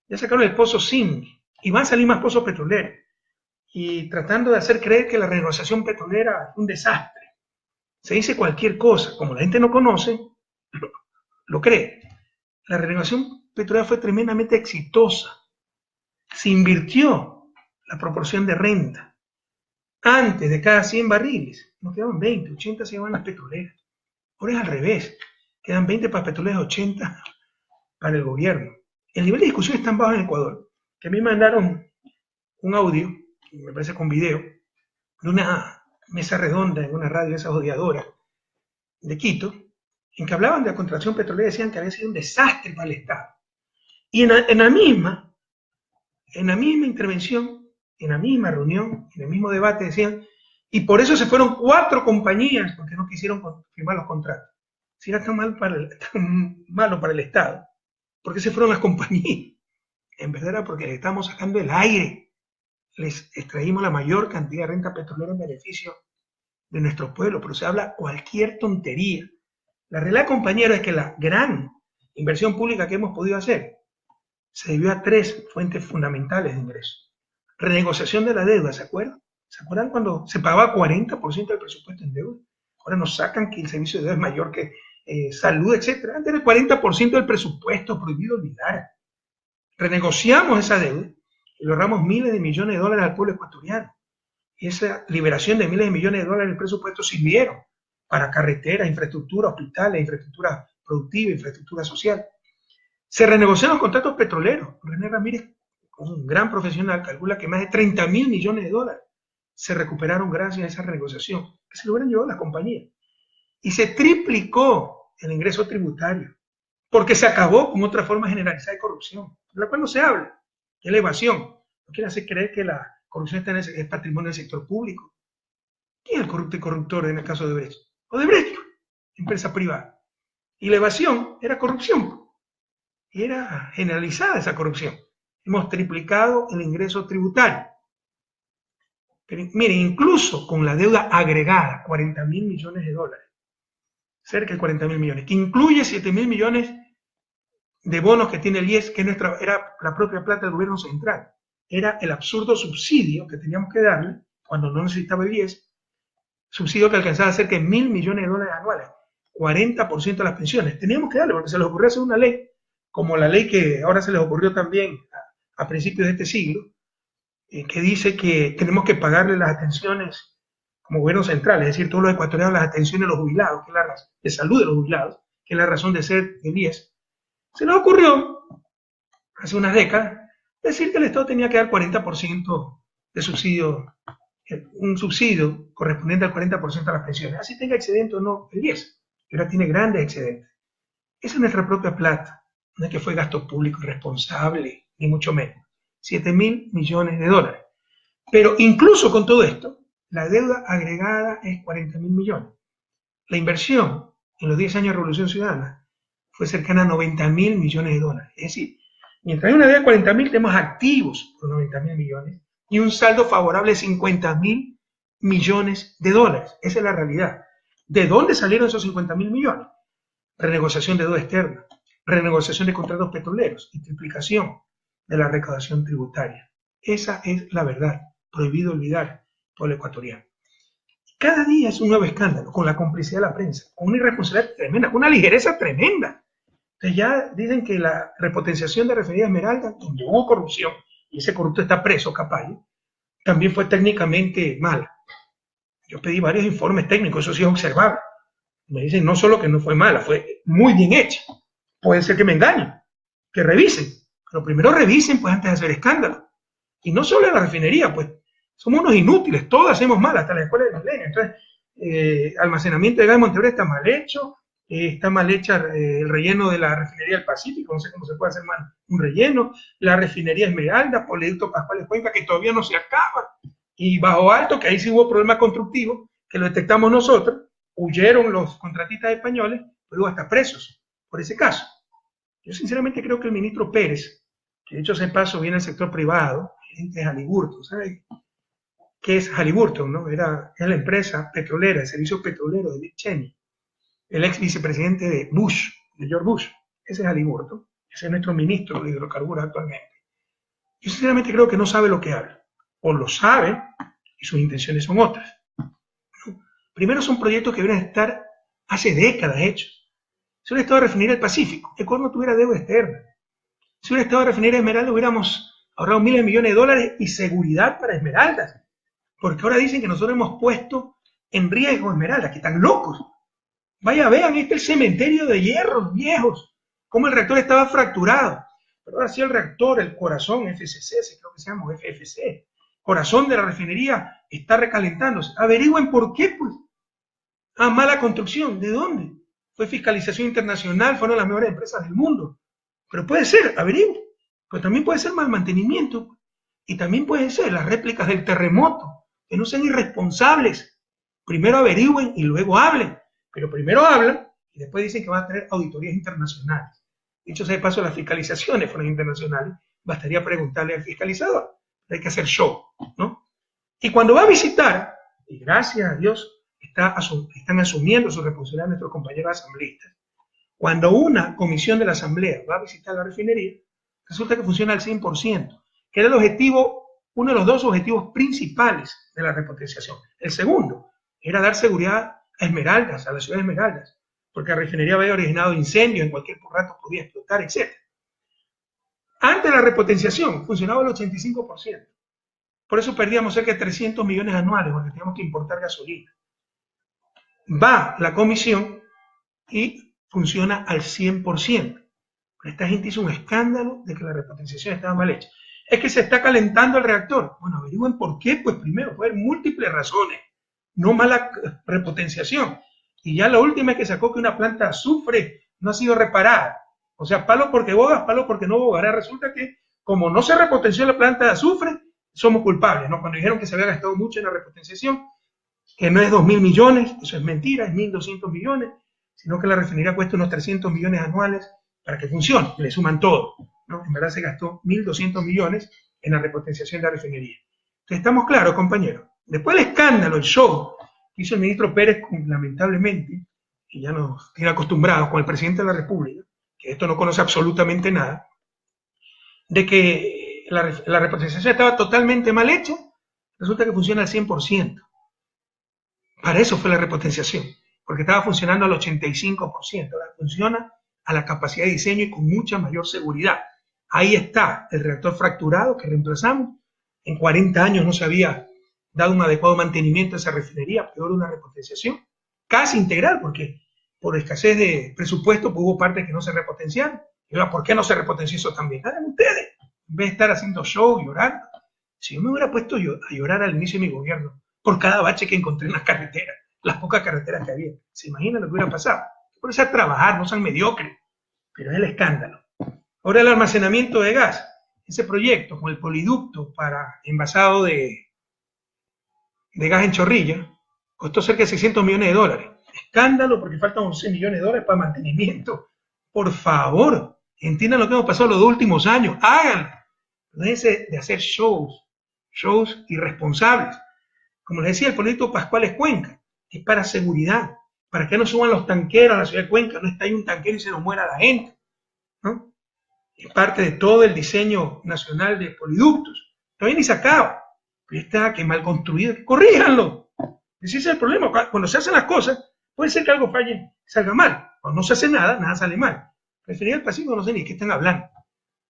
Ya sacaron el pozo zinc y van a salir más pozos petroleros. Y tratando de hacer creer que la renegociación petrolera es un desastre. Se dice cualquier cosa, como la gente no conoce, lo cree. La renegociación petrolera fue tremendamente exitosa. Se invirtió la proporción de renta. Antes de cada 100 barriles, nos quedaban 20, 80 se llevaban las petroleras. Ahora es al revés, quedan 20 para petroleras, 80 para el gobierno. El nivel de discusión es tan bajo en Ecuador que a mí me mandaron un audio, me parece con video, de una mesa redonda en una radio, esa odiadora de Quito, en que hablaban de la contratación petrolera y decían que había sido un desastre para el Estado. Y en la misma intervención, en la misma reunión, en el mismo debate decían, y por eso se fueron 4 compañías porque no quisieron firmar los contratos. Si era tan malo para el Estado, ¿por qué se fueron las compañías? En verdad era porque le estábamos sacando el aire. Les extraímos la mayor cantidad de renta petrolera en beneficio de nuestro pueblo, pero se habla cualquier tontería. La realidad, compañero, es que la gran inversión pública que hemos podido hacer se debió a 3 fuentes fundamentales de ingresos. Renegociación de la deuda, ¿se acuerdan? ¿Se acuerdan cuando se pagaba 40% del presupuesto en deuda? Ahora nos sacan que el servicio de deuda es mayor que salud, etc. Antes era el 40% del presupuesto, prohibido olvidar. Renegociamos esa deuda y logramos miles de millones de dólares al pueblo ecuatoriano. Y esa liberación de miles de millones de dólares del presupuesto sirvieron para carreteras, infraestructura, hospitales, infraestructura productiva, infraestructura social. Se renegociaron los contratos petroleros. René Ramírez, un gran profesional, calcula que más de 30.000 millones de dólares se recuperaron gracias a esa renegociación, que se lo hubieran llevado las compañías. Y se triplicó el ingreso tributario, porque se acabó con otra forma generalizada de corrupción, de la cual no se habla, que es la evasión. No quiere hacer creer que la corrupción es patrimonio del sector público. ¿Quién es el corrupto y corruptor en el caso de Odebrecht? Odebrecht, empresa privada. Y la evasión era corrupción. Y era generalizada esa corrupción. Hemos triplicado el ingreso tributario. Pero, miren, incluso con la deuda agregada, 40.000 millones de dólares, cerca de 40.000 millones, que incluye 7.000 millones de bonos que tiene el IES, que era la propia plata del gobierno central. Era el absurdo subsidio que teníamos que darle cuando no necesitaba el IES, subsidio que alcanzaba cerca de 1.000 millones de dólares anuales, 40% de las pensiones. Teníamos que darle, porque se les ocurrió hacer una ley, como la ley que ahora se les ocurrió también a principios de este siglo, que dice que tenemos que pagarle las atenciones como gobierno central, es decir, todos los ecuatorianos las atenciones de los jubilados, que es la razón de salud de los jubilados, que es la razón de ser del IES. Se les ocurrió, hace unas décadas, decir que el Estado tenía que dar 40% de subsidio, un subsidio correspondiente al 40% de las pensiones, así tenga excedente o no el IES, que ahora tiene grandes excedentes. Esa es nuestra propia plata, no es que fue gasto público irresponsable, ni mucho menos. 7.000 millones de dólares. Pero incluso con todo esto, la deuda agregada es 40.000 millones. La inversión en los 10 años de Revolución Ciudadana fue cercana a 90.000 millones de dólares. Es decir, mientras hay una deuda de 40.000, tenemos activos por 90.000 millones y un saldo favorable de 50.000 millones de dólares. Esa es la realidad. ¿De dónde salieron esos 50.000 millones? Renegociación de deuda externa, renegociación de contratos petroleros y triplicación de la recaudación tributaria. Esa es la verdad. Prohibido olvidar pueblo ecuatoriano. Cada día es un nuevo escándalo, con la complicidad de la prensa, con una irresponsabilidad tremenda, con una ligereza tremenda. Entonces ya dicen que la repotenciación de Refinería Esmeralda, donde hubo corrupción, y ese corrupto está preso, Capayo, también fue técnicamente mala. Yo pedí varios informes técnicos, eso sí es observable. Me dicen no solo que no fue mala, fue muy bien hecha. Puede ser que me engañen, que revisen. Pero primero revisen, pues, antes de hacer escándalo. Y no solo en la refinería, pues, somos unos inútiles, todos hacemos mal, hasta la escuela de milenio. Entonces, almacenamiento de gas en Montevideo está mal hecho, está mal hecha el relleno de la refinería del Pacífico, no sé cómo se puede hacer mal un relleno, la refinería Esmeralda, Oleoducto Pascual Cuenca, que todavía no se acaba, y Bajo Alto, que ahí sí hubo problemas constructivos, que lo detectamos nosotros, huyeron los contratistas españoles, luego hasta presos por ese caso. Yo sinceramente creo que el ministro Pérez, que de hecho ese paso viene del sector privado, gerente de Halliburton, ¿sabe qué es Halliburton? ¿No? Es la empresa petrolera, el servicio petrolero de Dick Cheney, el ex vicepresidente de Bush, de George Bush. Ese es Halliburton, ese es nuestro ministro de hidrocarburos actualmente. Yo sinceramente creo que no sabe lo que habla, o lo sabe y sus intenciones son otras. Primero, son proyectos que deben estar hace décadas hechos. Si hubiera estado a refinería del Pacífico, Ecuador no tuviera deuda externa. Si hubiera estado a refinería Esmeralda, hubiéramos ahorrado miles de millones de dólares y seguridad para Esmeraldas. Porque ahora dicen que nosotros hemos puesto en riesgo Esmeraldas, que están locos. Vaya, vean, este es el cementerio de hierros viejos, cómo el reactor estaba fracturado. Pero ahora sí el reactor, el corazón, FCC, creo que se llama FFC, corazón de la refinería, está recalentándose. Averigüen por qué, pues. Ah, mala construcción. ¿De dónde? Fue fiscalización internacional, fueron las mejores empresas del mundo. Pero puede ser, averigüen. Pero también puede ser mal mantenimiento. Y también pueden ser las réplicas del terremoto. Que no sean irresponsables. Primero averigüen y luego hablen. Pero primero hablan y después dicen que van a tener auditorías internacionales. Dicho sea de paso, las fiscalizaciones fueron internacionales. Bastaría preguntarle al fiscalizador. Hay que hacer show, ¿no? Y cuando va a visitar, y gracias a Dios están asumiendo su responsabilidad nuestros compañeros asambleístas, cuando una comisión de la asamblea va a visitar la refinería, resulta que funciona al 100%, que era el objetivo, uno de los dos objetivos principales de la repotenciación. El segundo era dar seguridad a Esmeraldas, a la ciudad de Esmeraldas, porque la refinería había originado incendios, en cualquier rato podía explotar, etc. Antes de la repotenciación funcionaba el 85%. Por eso perdíamos cerca de 300 millones anuales, porque teníamos que importar gasolina. Va la comisión y funciona al 100%. Pero esta gente hizo un escándalo de que la repotenciación estaba mal hecha. Es que se está calentando el reactor. Bueno, averigüen por qué. Pues primero, puede haber múltiples razones, no mala repotenciación. Y ya la última es que sacó que una planta de azufre no ha sido reparada. O sea, palo porque bogas, palo porque no bogas. Ahora resulta que, como no se repotenció la planta de azufre, somos culpables, ¿no? Cuando dijeron que se había gastado mucho en la repotenciación, que no es 2.000 millones, eso es mentira, es 1.200 millones, sino que la refinería cuesta unos 300 millones anuales para que funcione, le suman todo, ¿no? En verdad se gastó 1.200 millones en la repotenciación de la refinería. Entonces, estamos claros, compañeros. Después del escándalo, el show que hizo el ministro Pérez, lamentablemente, que ya nos tiene acostumbrados con el presidente de la República, que esto no conoce absolutamente nada, de que la repotenciación estaba totalmente mal hecha, resulta que funciona al 100%. Para eso fue la repotenciación, porque estaba funcionando al 85%, ahora funciona a la capacidad de diseño y con mucha mayor seguridad. Ahí está el reactor fracturado que reemplazamos. En 40 años no se había dado un adecuado mantenimiento a esa refinería, peor una repotenciación casi integral, porque por escasez de presupuesto pues hubo partes que no se repotenciaron. Y ahora, ¿por qué no se repotenció eso también? Hagan ustedes, en vez de estar haciendo show, llorando. Si yo me hubiera puesto a llorar al inicio de mi gobierno por cada bache que encontré en las carreteras, las pocas carreteras que había, ¿se imaginan lo que hubiera pasado? Por eso a trabajar, no sean mediocres, pero es el escándalo. Ahora el almacenamiento de gas, ese proyecto con el poliducto para envasado de gas en Chorrilla, costó cerca de 600 millones de dólares. Escándalo porque faltan 11 millones de dólares para mantenimiento. Por favor, entiendan lo que hemos pasado los 2 últimos años, háganlo. Déjense de hacer shows irresponsables. Como les decía, el proyecto Pascual Cuenca es para seguridad, para que no suban los tanqueros a la ciudad de Cuenca, no está ahí un tanquero y se nos muera la gente, ¿no? Es parte de todo el diseño nacional de poliductos. Todavía ni se acaba, pero está que mal construido, corríjanlo. Ese es el problema. Cuando se hacen las cosas, puede ser que algo falle, salga mal. Cuando no se hace nada, nada sale mal. Refería al Pacífico, no sé ni de qué están hablando,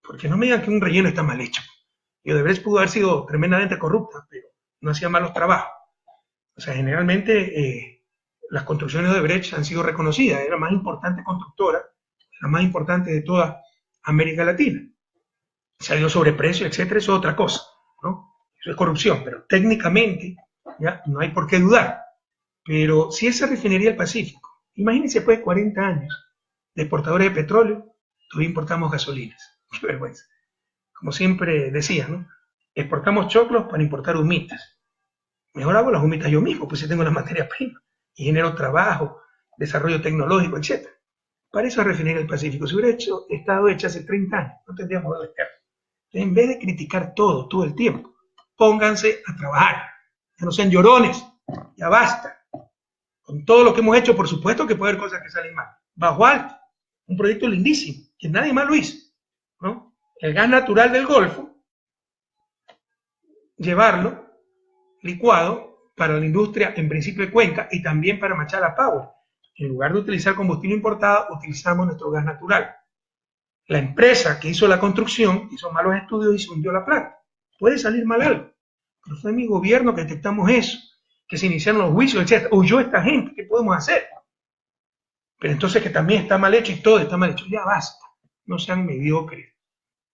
porque no me digan que un relleno está mal hecho. Y Odebrecht pudo haber sido tremendamente corrupta, pero no hacía malos trabajos. O sea, generalmente las construcciones de Odebrecht han sido reconocidas, era la más importante constructora, la más importante de toda América Latina. Se ha ido sobreprecio, etcétera, eso es otra cosa, ¿no? Eso es corrupción, pero técnicamente ya no hay por qué dudar. Pero si esa refinería del Pacífico Imagínense después de 40 años de exportadores de petróleo, todavía importamos gasolinas. Qué vergüenza. Como siempre decía, ¿no? Exportamos choclos para importar humitas. Mejor hago las humitas yo mismo, pues si tengo las materias primas y genero trabajo, desarrollo tecnológico, etc. Para eso es Refinería del Pacífico. Si hubiera estado hecha hace 30 años, no tendríamos modelo externo. En vez de criticar todo el tiempo, pónganse a trabajar. Ya no sean llorones, ya basta. Con todo lo que hemos hecho, por supuesto que puede haber cosas que salen mal. Bajo Alto, un proyecto lindísimo, que nadie más lo hizo, ¿no? El gas natural del Golfo, llevarlo licuado para la industria, en principio de Cuenca, y también para Machala Power. En lugar de utilizar combustible importado, utilizamos nuestro gas natural. La empresa que hizo la construcción hizo malos estudios y se hundió la planta. Puede salir mal algo, pero fue mi gobierno que detectamos eso, que se iniciaron los juicios, etc. Huyó esta gente, ¿qué podemos hacer? Pero entonces que también está mal hecho y todo está mal hecho. Ya basta, no sean mediocres.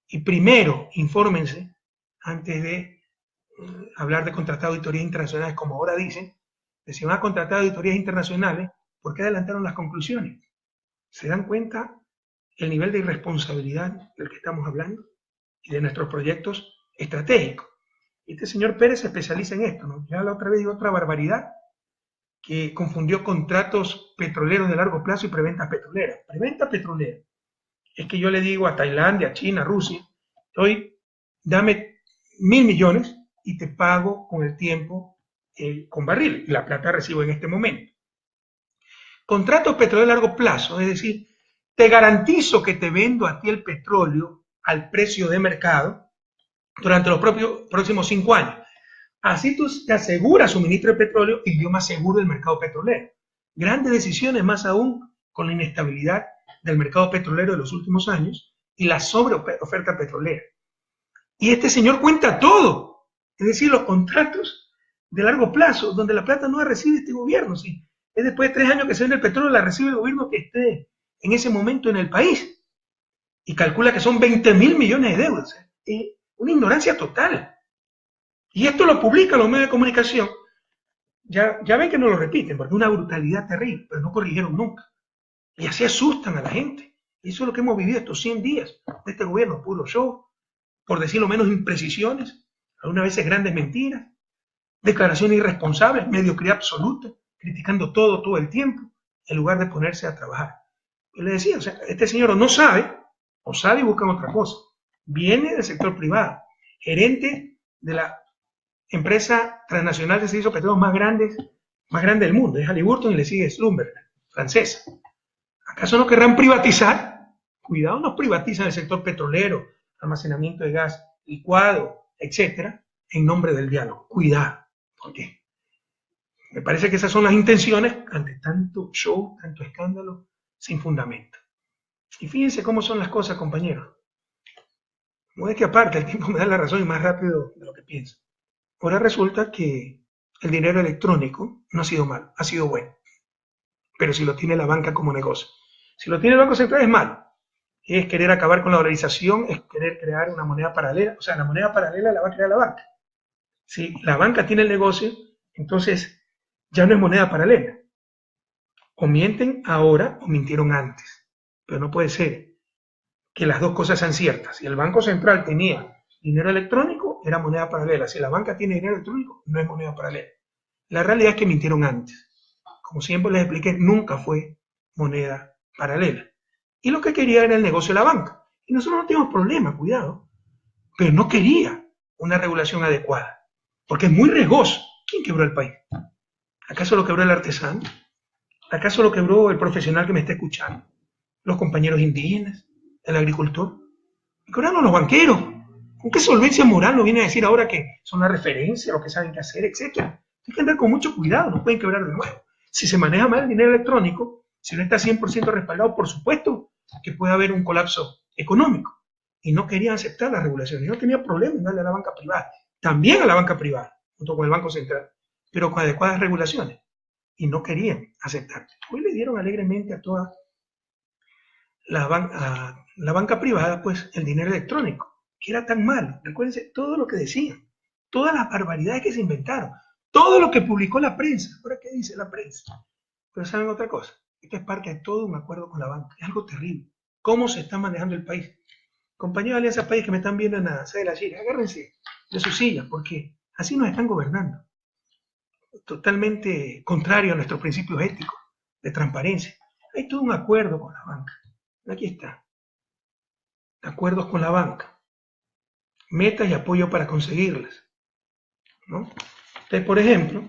Y primero, infórmense antes de hablar de contratar auditorías internacionales, como ahora dicen, de si van a contratar auditorías internacionales, ¿por qué adelantaron las conclusiones? ¿Se dan cuenta el nivel de irresponsabilidad del que estamos hablando y de nuestros proyectos estratégicos? Y este señor Pérez se especializa en esto, ¿no? Ya la otra vez digo otra barbaridad, que confundió contratos petroleros de largo plazo y preventas petroleras. Preventa petrolera es que yo le digo a Tailandia, a China, a Rusia, hoy dame 1.000 millones y te pago con el tiempo con barril. Y la plata recibo en este momento. Contratos petroleros de largo plazo, es decir, te garantizo que te vendo a ti el petróleo al precio de mercado durante los próximos 5 años. Así tú te aseguras suministro de petróleo y yo me aseguro el mercado petrolero. Grandes decisiones, más aún con la inestabilidad del mercado petrolero de los últimos años y la sobreoferta petrolera. Y este señor cuenta todo, es decir, los contratos de largo plazo, donde la plata no la recibe este gobierno. ¿Sí? Es después de 3 años que se vende el petróleo, la recibe el gobierno que esté en ese momento en el país. Y calcula que son 20.000 millones de euros. Es una ignorancia total. Y esto lo publican los medios de comunicación. Ya ven que no lo repiten, porque es una brutalidad terrible, pero no corrigieron nunca. Y así asustan a la gente. Y eso es lo que hemos vivido estos 100 días de este gobierno, puro show, por decirlo menos imprecisiones, algunas veces grandes mentiras, declaraciones irresponsables, mediocridad absoluta, criticando todo el tiempo, en lugar de ponerse a trabajar. Yo le decía, o sea, este señor no sabe, o sabe y busca otra cosa. Viene del sector privado, gerente de la empresa transnacional de servicios petroleros más grande del mundo, es Halliburton y le sigue Schlumberger, francesa. ¿Acaso no querrán privatizar? Cuidado, nos privatizan el sector petrolero, almacenamiento de gas licuado, etcétera, en nombre del diálogo. Cuidado, porque me parece que esas son las intenciones ante tanto show, tanto escándalo sin fundamento. Y fíjense cómo son las cosas, compañeros. No es que aparte el tiempo me da la razón y más rápido de lo que pienso. Ahora resulta que el dinero electrónico no ha sido malo, ha sido bueno. Pero si lo tiene la banca como negocio. Si lo tiene el Banco Central es malo. Es querer acabar con la dolarización, es querer crear una moneda paralela. O sea, la moneda paralela la va a crear la banca. Si la banca tiene el negocio, entonces ya no es moneda paralela. O mienten ahora o mintieron antes. Pero no puede ser que las dos cosas sean ciertas. Si el Banco Central tenía dinero electrónico, era moneda paralela. Si la banca tiene dinero electrónico, no es moneda paralela. La realidad es que mintieron antes. Como siempre les expliqué, nunca fue moneda paralela. Y lo que quería era el negocio de la banca. Y nosotros no tenemos problema, cuidado. Pero no quería una regulación adecuada. Porque es muy riesgoso. ¿Quién quebró el país? ¿Acaso lo quebró el artesano? ¿Acaso lo quebró el profesional que me está escuchando? ¿Los compañeros indígenas? ¿El agricultor? ¿Quebraron los banqueros? ¿Con qué solvencia moral nos viene a decir ahora que son la referencia, lo que saben qué hacer, etcétera? Hay que andar con mucho cuidado, no pueden quebrar de nuevo. Si se maneja mal el dinero electrónico, si no está 100% respaldado, por supuesto que puede haber un colapso económico. Y no querían aceptar las regulaciones. No tenía problema en darle a la banca privada. También a la banca privada, junto con el Banco Central, pero con adecuadas regulaciones. Y no querían aceptar. Hoy le dieron alegremente a toda la banca privada, pues, el dinero electrónico, que era tan malo. Recuérdense todo lo que decían, todas las barbaridades que se inventaron, todo lo que publicó la prensa. ¿Ahora qué dice la prensa? Pero saben otra cosa, Esto es parte de todo un acuerdo con la banca. Es algo terrible. ¿Cómo se está manejando el país? Compañeros de Alianza País que me están viendo en la sede de la Chile, agárrense de sus sillas, porque así nos están gobernando. Totalmente contrario a nuestros principios éticos de transparencia. Hay todo un acuerdo con la banca. Aquí está. Acuerdos con la banca. Metas y apoyo para conseguirlas, ¿no? Entonces, por ejemplo,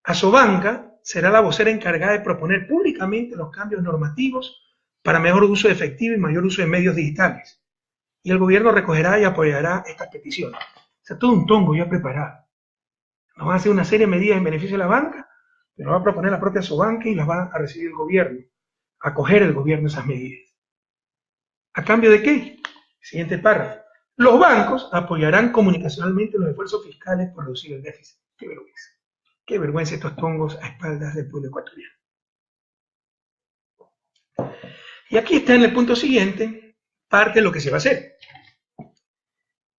Asobanca será la vocera encargada de proponer públicamente los cambios normativos para mejor uso efectivo y mayor uso de medios digitales. Y el gobierno recogerá y apoyará estas peticiones. O sea, todo un tongo ya preparado. Nos van a hacer una serie de medidas en beneficio de la banca, pero va a proponer la propia Asobanca y las va a recibir el gobierno, a acoger el gobierno esas medidas. ¿A cambio de qué? Siguiente párrafo. Los bancos apoyarán comunicacionalmente los esfuerzos fiscales por reducir el déficit. Qué vergüenza. Qué vergüenza estos tongos a espaldas del pueblo ecuatoriano. Y aquí está en el punto siguiente parte de lo que se va a hacer.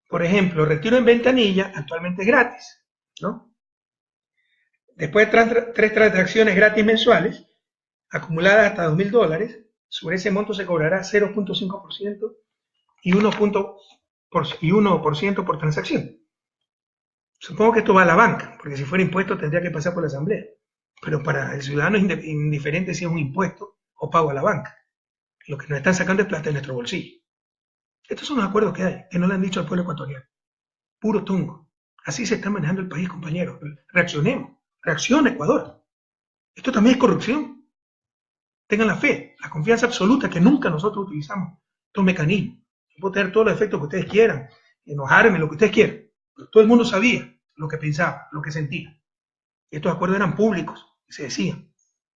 Por ejemplo, retiro en ventanilla actualmente es gratis, ¿no? Después de 3 transacciones gratis mensuales, acumuladas hasta $2.000, sobre ese monto se cobrará 0.5% y 1% por transacción. Supongo que esto va a la banca, porque si fuera impuesto tendría que pasar por la asamblea. Pero para el ciudadano es indiferente si es un impuesto o pago a la banca. Lo que nos están sacando es plata de nuestro bolsillo. Estos son los acuerdos que hay, que no le han dicho al pueblo ecuatoriano. Puro tongo. Así se está manejando el país, compañeros. Reaccionemos. Reacciona, Ecuador. Esto también es corrupción. Tengan la fe, la confianza absoluta que nunca nosotros utilizamos estos mecanismos. Puedo tener todos los efectos que ustedes quieran, enojarme, lo que ustedes quieran. Pero todo el mundo sabía lo que pensaba, lo que sentía. Estos acuerdos eran públicos y se decían.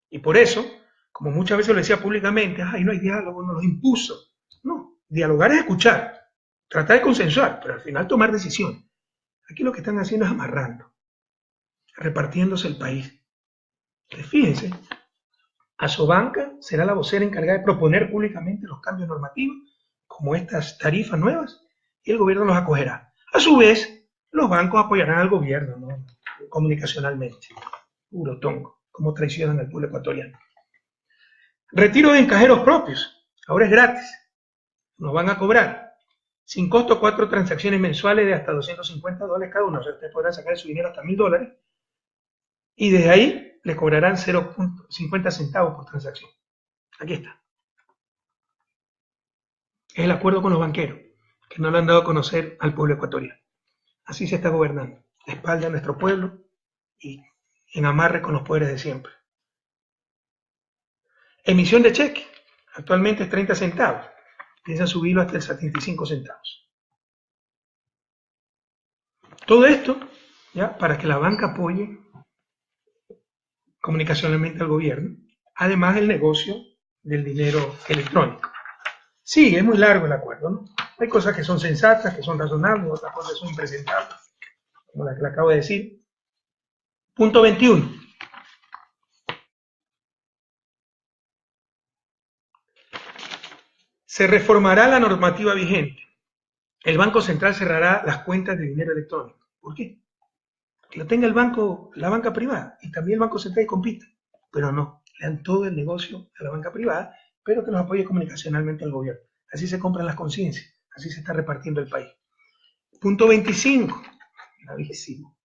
Y por eso, como muchas veces lo decía públicamente, ay, no hay diálogo, nos los impuso. No, dialogar es escuchar, tratar de consensuar, pero al final tomar decisiones. Aquí lo que están haciendo es amarrando, repartiéndose el país. Entonces, fíjense, Asobanca será la vocera encargada de proponer públicamente los cambios normativos, como estas tarifas nuevas, y el gobierno los acogerá. A su vez, los bancos apoyarán al gobierno, ¿no? Comunicacionalmente. Puro tongo, como traicionan al pueblo ecuatoriano. Retiro en cajeros propios, ahora es gratis, nos van a cobrar sin costo 4 transacciones mensuales de hasta $250 cada una, o sea, ustedes podrán sacar su dinero hasta $1.000 y desde ahí les cobrarán 0.50 centavos por transacción. Aquí está. Es el acuerdo con los banqueros, que no lo han dado a conocer al pueblo ecuatoriano. Así se está gobernando, de espalda a nuestro pueblo y en amarre con los poderes de siempre. Emisión de cheque, actualmente es 30 centavos, piensan subirlo hasta el 75 centavos. Todo esto, ¿ya?, para que la banca apoye comunicacionalmente al gobierno, además del negocio del dinero electrónico. Sí, es muy largo el acuerdo, ¿no? Hay cosas que son sensatas, que son razonables, otras cosas son impresentables, como la que le acabo de decir. Punto 21. Se reformará la normativa vigente. El Banco Central cerrará las cuentas de dinero electrónico. ¿Por qué? Que lo tenga el banco, la banca privada, y también el Banco Central compita. Pero no, le dan todo el negocio a la banca privada, pero que los apoye comunicacionalmente al gobierno. Así se compran las conciencias, así se está repartiendo el país. Punto 25, gravísimo.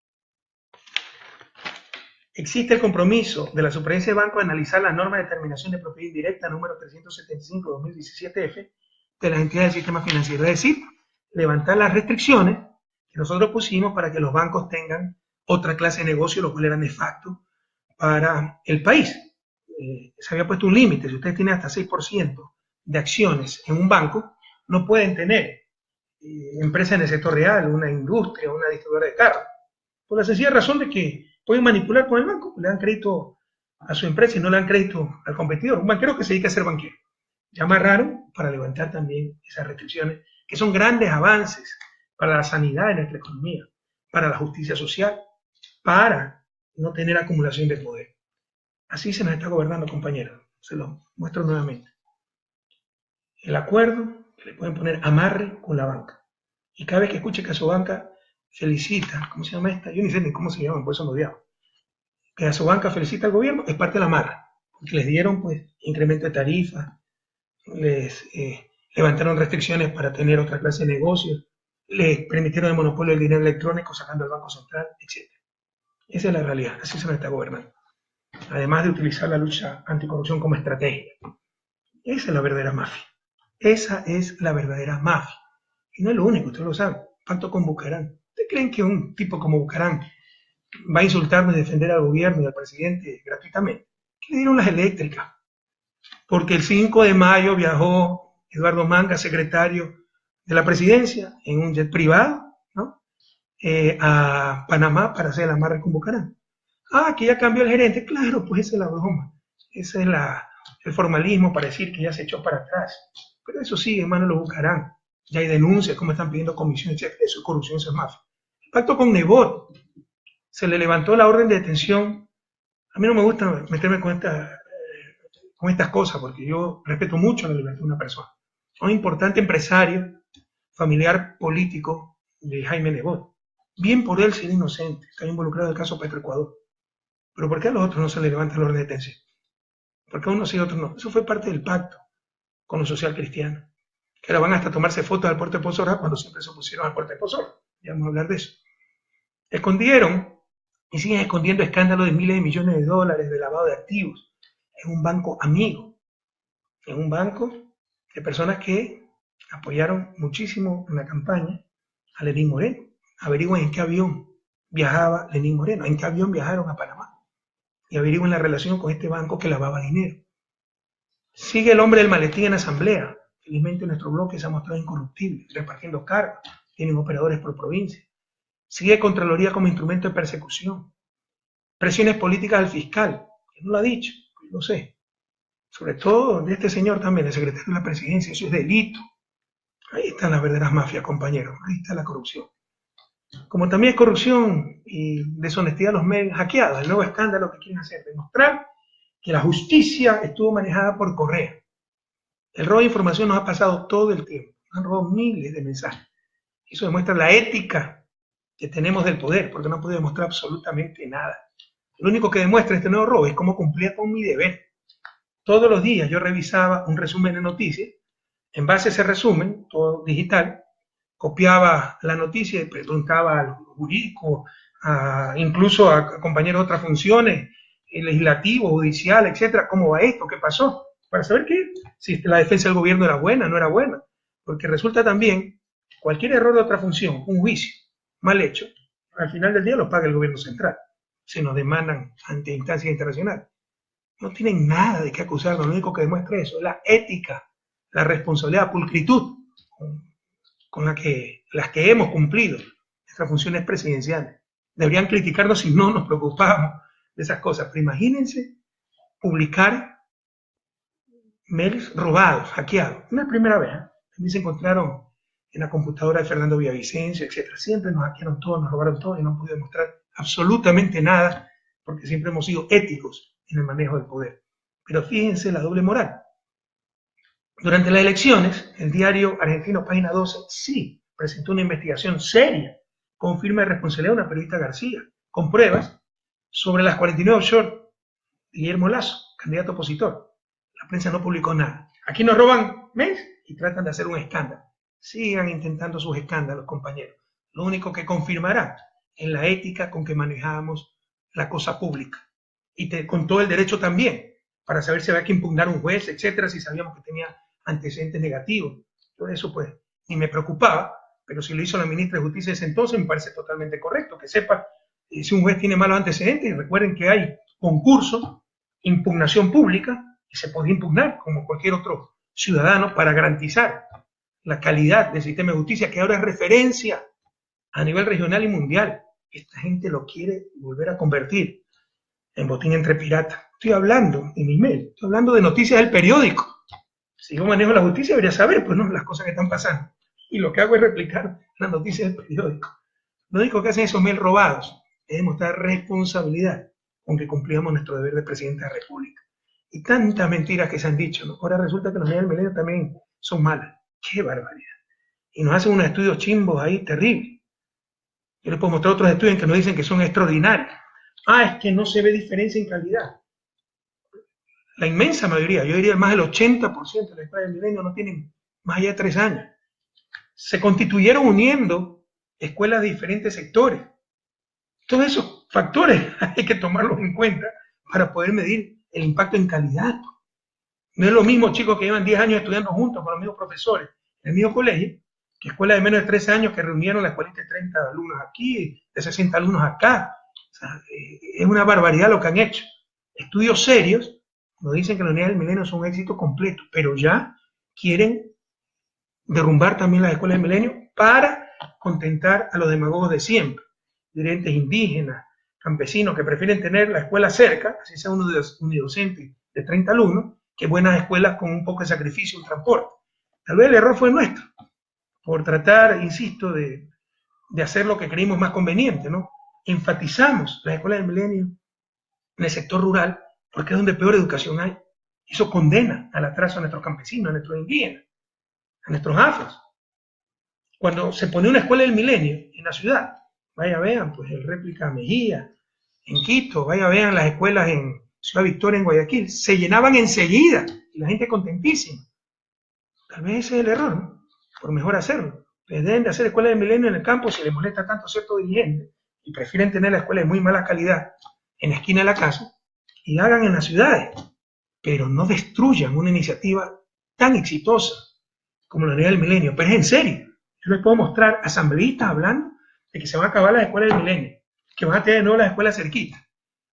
Existe el compromiso de la Superintendencia de Banco de analizar la norma de determinación de propiedad indirecta número 375/2017F de las entidades del sistema financiero. Es decir, levantar las restricciones que nosotros pusimos para que los bancos tengan otra clase de negocio, lo cual era nefasto para el país. Se había puesto un límite. Si ustedes tienen hasta 6% de acciones en un banco, no pueden tener empresas en el sector real, una industria, una distribuidora de carros. Por la sencilla razón de que pueden manipular con el banco, le dan crédito a su empresa y no le dan crédito al competidor. Un banquero que se dedica a ser banquero. Ya amarraron para levantar también esas restricciones, que son grandes avances para la sanidad de nuestra economía, para la justicia social, para no tener acumulación de poder. Así se nos está gobernando, compañeros. Se lo muestro nuevamente. El acuerdo que le pueden poner amarre con la banca. Y cada vez que escuche que a su banca felicita, ¿cómo se llama esta? Yo ni sé ni cómo se llama, por eso me odiaba. Que a su banca felicita al gobierno, es parte de la amarra. porque les dieron pues incremento de tarifas, les levantaron restricciones para tener otra clase de negocios, les permitieron el monopolio del dinero electrónico sacando al Banco Central, etc. Esa es la realidad, así se nos está gobernando. Además de utilizar la lucha anticorrupción como estrategia. Esa es la verdadera mafia. Esa es la verdadera mafia. Y no es lo único, ustedes lo saben. Pacto con Bucarán. ¿Ustedes creen que un tipo como Bucarán va a insultarnos y defender al gobierno y al presidente gratuitamente? ¿Qué le dieron las eléctricas? Porque el 5 de mayo viajó Eduardo Manga, secretario de la presidencia, en un jet privado, ¿no? A Panamá para hacer el amarre con Bucarán. Ah, que ya cambió el gerente. Claro, pues esa es la broma. Ese es el formalismo para decir que ya se echó para atrás. Pero eso sí, hermano, lo buscarán. Ya hay denuncias, como están pidiendo comisiones, etc. Eso es corrupción, eso es mafia. El pacto con Nebot. Se le levantó la orden de detención. A mí no me gusta meterme con estas cosas, porque yo respeto mucho la libertad de una persona. Un importante empresario, familiar político de Jaime Nebot. Bien por él ser inocente, está involucrado en el caso Petroecuador. Pero ¿por qué a los otros no se les levanta la orden de detención? ¿Por qué a unos sí y a otros no? Eso fue parte del pacto con los social cristianos. Que ahora van hasta tomarse fotos al puerto de Pozora cuando siempre se opusieron al puerto de Pozora. Ya vamos a hablar de eso. Escondieron y siguen escondiendo escándalos de miles de millones de dólares de lavado de activos en un banco amigo, en un banco de personas que apoyaron muchísimo en la campaña a Lenín Moreno. Averigüen en qué avión viajaba Lenín Moreno, en qué avión viajaron a Panamá. Y averigüen la relación con este banco que lavaba dinero. Sigue el hombre del maletín en asamblea. Felizmente nuestro bloque se ha mostrado incorruptible, repartiendo cargos, tienen operadores por provincia. Sigue Contraloría como instrumento de persecución. Presiones políticas al fiscal, que no lo ha dicho, lo sé. Sobre todo de este señor también, el secretario de la presidencia, eso es delito. Ahí están las verdaderas mafias, compañeros, ahí está la corrupción. Como también es corrupción y deshonestidad de los medios hackeados, el nuevo escándalo que quieren hacer, demostrar que la justicia estuvo manejada por Correa. El robo de información nos ha pasado todo el tiempo, han robado miles de mensajes. Eso demuestra la ética que tenemos del poder, porque no puede demostrar absolutamente nada. Lo único que demuestra este nuevo robo es cómo cumplía con mi deber. Todos los días yo revisaba un resumen de noticias, en base a ese resumen, todo digital, copiaba la noticia y preguntaba al jurídico, incluso a compañeros de otras funciones, legislativo, judicial, etcétera, cómo va esto, qué pasó, para saber si la defensa del gobierno era buena, no era buena, porque resulta también cualquier error de otra función, un juicio mal hecho, al final del día lo paga el gobierno central, se nos demandan ante instancias internacionales. No tienen nada de qué acusarnos, lo único que demuestra eso es la ética, la responsabilidad, la pulcritud con las que hemos cumplido nuestras funciones presidenciales. Deberían criticarnos si no nos preocupamos de esas cosas, pero imagínense publicar mails robados, hackeados. No es la primera vez, también se encontraron en la computadora de Fernando Villavicencio, etc. Siempre nos hackearon todo, nos robaron todo y no han podido demostrar absolutamente nada porque siempre hemos sido éticos en el manejo del poder. Pero fíjense la doble moral. Durante las elecciones, el diario argentino Página 12 sí presentó una investigación seria con firme de responsabilidad de una periodista García, con pruebas sobre las 49 offshore de Guillermo Lasso, candidato opositor. La prensa no publicó nada. Aquí nos roban mes y tratan de hacer un escándalo. Sigan intentando sus escándalos, compañeros. Lo único que confirmará es la ética con que manejamos la cosa pública. Y con todo el derecho también, para saber si había que impugnar un juez, etcétera, si sabíamos que tenía antecedentes negativos. Todo eso, pues, ni me preocupaba, pero si lo hizo la ministra de Justicia ese entonces, me parece totalmente correcto, que sepa si un juez tiene malos antecedentes, y recuerden que hay concurso, impugnación pública, y se puede impugnar como cualquier otro ciudadano para garantizar la calidad del sistema de justicia, que ahora es referencia a nivel regional y mundial. Esta gente lo quiere volver a convertir en botín entre piratas. Estoy hablando en mi email, estoy hablando de noticias del periódico. Si yo manejo la justicia, debería saber, pues no, las cosas que están pasando. Y lo que hago es replicar las noticias del periódico. Lo único que hacen esos mails robados es demostrar responsabilidad con que cumplíamos nuestro deber de presidente de la República. Y tantas mentiras que se han dicho, ¿no? Ahora resulta que los medios del milenio también son malas. ¡Qué barbaridad! Y nos hacen unos estudios chimbos ahí terribles. Yo les puedo mostrar otros estudios que nos dicen que son extraordinarios. Ah, es que no se ve diferencia en calidad. La inmensa mayoría, yo diría más del 80% de las escuelas del milenio no tienen más allá de 3 años. Se constituyeron uniendo escuelas de diferentes sectores. Todos esos factores hay que tomarlos en cuenta para poder medir el impacto en calidad. No es lo mismo chicos que llevan 10 años estudiando juntos con los mismos profesores en el mismo colegio, que escuelas de menos de 13 años que reunieron la escuelita de 30 alumnos aquí, de 60 alumnos acá. O sea, es una barbaridad lo que han hecho. Estudios serios nos dicen que la unidad del milenio es un éxito completo, pero ya quieren derrumbar también las escuelas del milenio para contentar a los demagogos de siempre, dirigentes indígenas, campesinos que prefieren tener la escuela cerca, así sea unidocente de 30 alumnos, que buenas escuelas con un poco de sacrificio y un transporte. Tal vez el error fue nuestro, por tratar, insisto, de hacer lo que creímos más conveniente, ¿no? Enfatizamos las escuelas del milenio en el sector rural porque es donde peor educación hay. Eso condena al atraso a nuestros campesinos, a nuestros indígenas, a nuestros afros. Cuando se pone una escuela del milenio en la ciudad, vaya vean, pues el réplica Mejía, en Quito, vaya vean las escuelas en Ciudad Victoria, en Guayaquil, se llenaban enseguida y la gente contentísima. Tal vez ese es el error, ¿no? Por mejor hacerlo. Les deben de hacer escuelas del milenio en el campo si les molesta tanto a ciertos dirigentes y prefieren tener la escuela de muy mala calidad en la esquina de la casa y hagan en las ciudades, pero no destruyan una iniciativa tan exitosa como la unidad del milenio. Pero es en serio. Yo les puedo mostrar asambleístas hablando de que se van a acabar las escuelas del milenio, que van a tener de nuevo las escuelas cerquitas.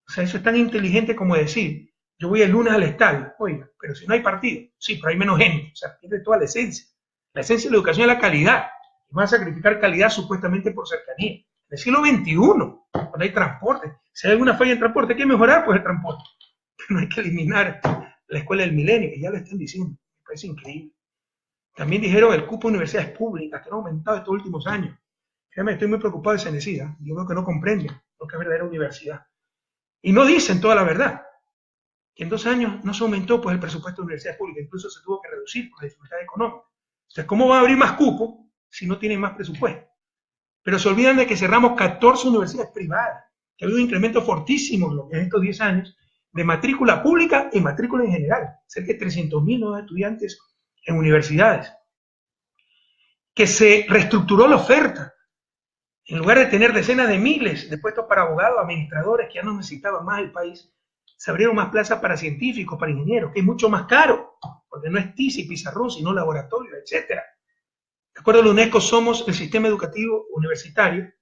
O sea, eso es tan inteligente como decir, yo voy el lunes al estadio, oiga, pero si no hay partido, sí, pero hay menos gente, o sea, pierde toda la esencia. La esencia de la educación es la calidad. Y van a sacrificar calidad supuestamente por cercanía. En el siglo XXI, cuando hay transporte, si hay alguna falla en transporte, hay que mejorar pues el transporte. Pero no hay que eliminar la escuela del milenio, que ya lo están diciendo, me parece increíble. También dijeron el cupo de universidades públicas, que han aumentado estos últimos años. Fíjame, estoy muy preocupado de Cenecida. Yo creo que no comprenden lo que es verdadera universidad. Y no dicen toda la verdad. Que en 2 años no se aumentó pues, el presupuesto de universidades públicas, incluso se tuvo que reducir por la dificultad económica. Entonces, ¿cómo va a abrir más cupos si no tienen más presupuesto? Pero se olvidan de que cerramos 14 universidades privadas, que ha habido un incremento fortísimo en estos 10 años de matrícula pública y matrícula en general. Cerca de 300.000 nuevos estudiantes en universidades. Que se reestructuró la oferta. En lugar de tener decenas de miles de puestos para abogados, administradores, que ya no necesitaba más el país, se abrieron más plazas para científicos, para ingenieros, que es mucho más caro, porque no es TIC y pizarrón, sino laboratorio, etc. De acuerdo a la UNESCO, somos el sistema educativo universitario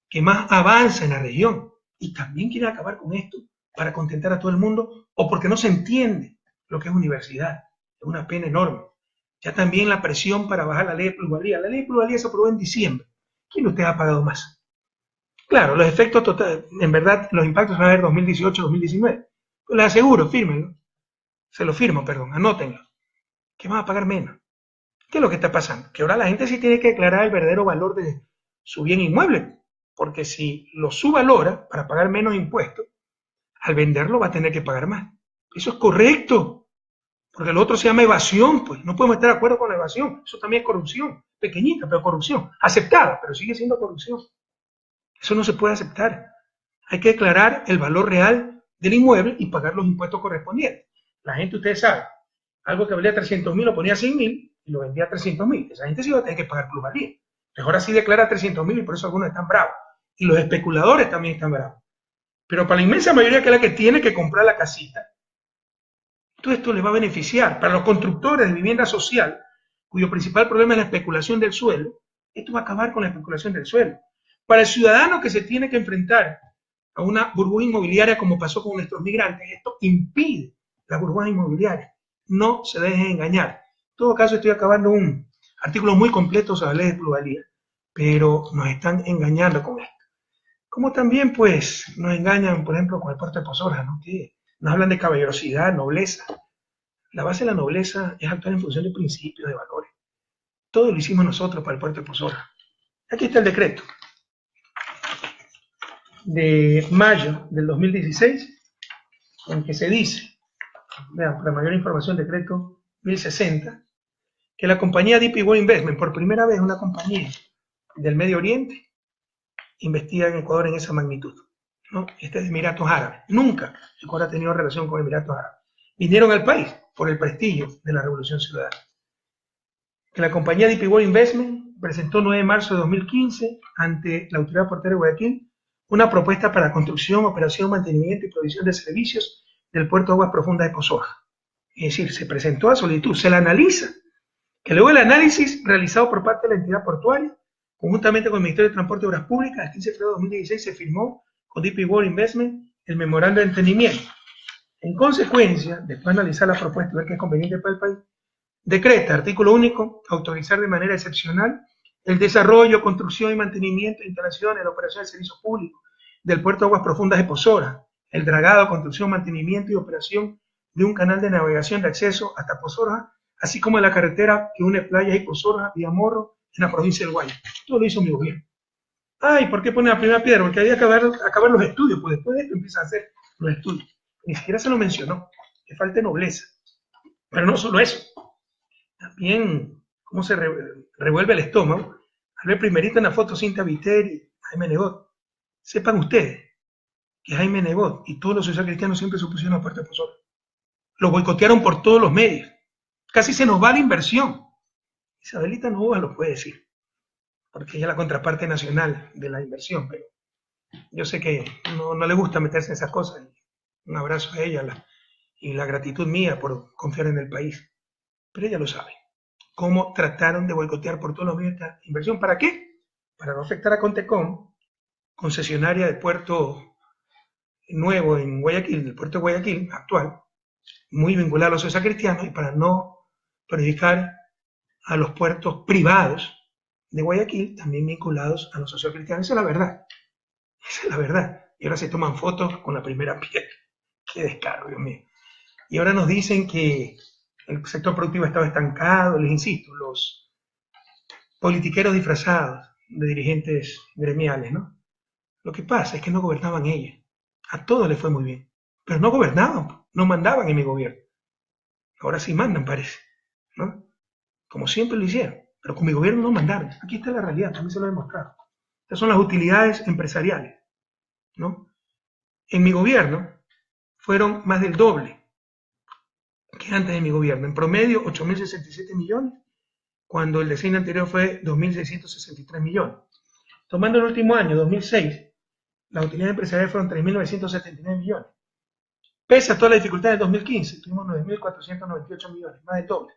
que más avanza en la región. Y también quieren acabar con esto para contentar a todo el mundo, o porque no se entiende lo que es universidad. Es una pena enorme. Ya también la presión para bajar la ley de plusvalía. La ley de plusvalía se aprobó en diciembre. ¿Quién de ustedes ha pagado más? Claro, los efectos totales, en verdad, los impactos van a ver 2018-2019. Pues les aseguro, fírmenlo. Se lo firmo, perdón, anótenlo. Que van a pagar menos. ¿Qué es lo que está pasando? Que ahora la gente sí tiene que declarar el verdadero valor de su bien inmueble. Porque si lo subvalora para pagar menos impuestos, al venderlo va a tener que pagar más. Eso es correcto. Porque lo otro se llama evasión, pues. No podemos estar de acuerdo con la evasión. Eso también es corrupción. Pequeñita, pero corrupción. Aceptada, pero sigue siendo corrupción. Eso no se puede aceptar. Hay que declarar el valor real del inmueble y pagar los impuestos correspondientes. La gente, ustedes saben, algo que valía 300.000 lo ponía a 100.000 y lo vendía a 300.000. Esa gente sí va a tener que pagar plusvalía. Mejor así declara 300.000 y por eso algunos están bravos. Y los especuladores también están bravos. Pero para la inmensa mayoría, que es la que tiene que comprar la casita, todo esto les va a beneficiar. Para los constructores de vivienda social, cuyo principal problema es la especulación del suelo, esto va a acabar con la especulación del suelo. Para el ciudadano que se tiene que enfrentar a una burbuja inmobiliaria como pasó con nuestros migrantes, esto impide la burbuja inmobiliaria. No se dejen engañar. En todo caso, estoy acabando un artículo muy completo sobre la ley de plusvalía, pero nos están engañando con esto. Como también, pues, nos engañan, por ejemplo, con el puerto de Pozola, ¿no? Que nos hablan de caballerosidad, nobleza. La base de la nobleza es actuar en función de principios, de valores. Todo lo hicimos nosotros para el puerto de Pozola. Aquí está el decreto de mayo del 2016, en que se dice, vean, para mayor información, decreto 1060, que la compañía DP World Investment, por primera vez una compañía del Medio Oriente, investiga en Ecuador en esa magnitud, ¿no? Este es de Emiratos Árabes. Nunca Ecuador ha tenido relación con Emiratos Árabes. vinieron al país por el prestigio de la Revolución Ciudadana. Que la compañía DP World Investment presentó el 9 de marzo de 2015 ante la Autoridad Portuaria de Guayaquil una propuesta para construcción, operación, mantenimiento y provisión de servicios del puerto de aguas profundas de Pozoja. Es decir, se presentó a solicitud, se la analiza, que luego el análisis realizado por parte de la entidad portuaria, conjuntamente con el Ministerio de Transporte y Obras Públicas, el 15 de febrero de 2016 se firmó con DP World Investment el memorando de entendimiento. En consecuencia, después de analizar la propuesta y ver que es conveniente para el país, decreta, artículo único, autorizar de manera excepcional el desarrollo, construcción y mantenimiento de instalaciones, la operación de servicios públicos del puerto de aguas profundas de Pozoja, el dragado, construcción, mantenimiento y operación de un canal de navegación de acceso hasta Pozoja, así como de la carretera que une Playas y Pozoja vía Morro en la provincia del Guayas. Todo lo hizo mi gobierno. Ay, ¿por qué pone la primera piedra? Porque había que acabar los estudios, pues después de esto empieza a hacer los estudios. Ni siquiera se lo mencionó, que falta nobleza. Pero no solo eso, también cómo se revuelve el estómago al ver primerito en la foto Cintia Viteri y Jaime Nebot. Sepan ustedes que Jaime Nebot y todos los socialcristianos siempre se opusieron a Puerto de Pozoja. Lo boicotearon por todos los medios. Casi se nos va la inversión. Isabelita Novoa lo puede decir, porque ella es la contraparte nacional de la inversión, pero yo sé que no le gusta meterse en esas cosas. Un abrazo a ella y la gratitud mía por confiar en el país. Pero ella lo sabe. Cómo trataron de boicotear por todos los medios esta inversión. ¿Para qué? Para no afectar a Contecom, concesionaria de puerto nuevo en Guayaquil, del puerto de Guayaquil actual, muy vinculado a los socialcristianos, y para no perjudicar a los puertos privados de Guayaquil, también vinculados a los socialcristianos. Esa es la verdad. Esa es la verdad. Y ahora se toman fotos con la primera piedra. Qué descaro, Dios mío. Y ahora nos dicen que el sector productivo estaba estancado. Les insisto, los politiqueros disfrazados de dirigentes gremiales, ¿no? Lo que pasa es que no gobernaban ellos. A todos les fue muy bien. Pero no gobernaban, no mandaban en mi gobierno. Ahora sí mandan, parece, ¿no? Como siempre lo hicieron. Pero con mi gobierno no mandaron. Aquí está la realidad, también se lo he demostrado. Estas son las utilidades empresariales, ¿no? En mi gobierno fueron más del doble que antes de mi gobierno. En promedio, 8.067 millones, cuando el decenio anterior fue 2.663 millones. Tomando el último año, 2006, las utilidades empresariales fueron 3.979 millones. Pese a toda la dificultad del 2015, tuvimos 9.498 millones, más del doble.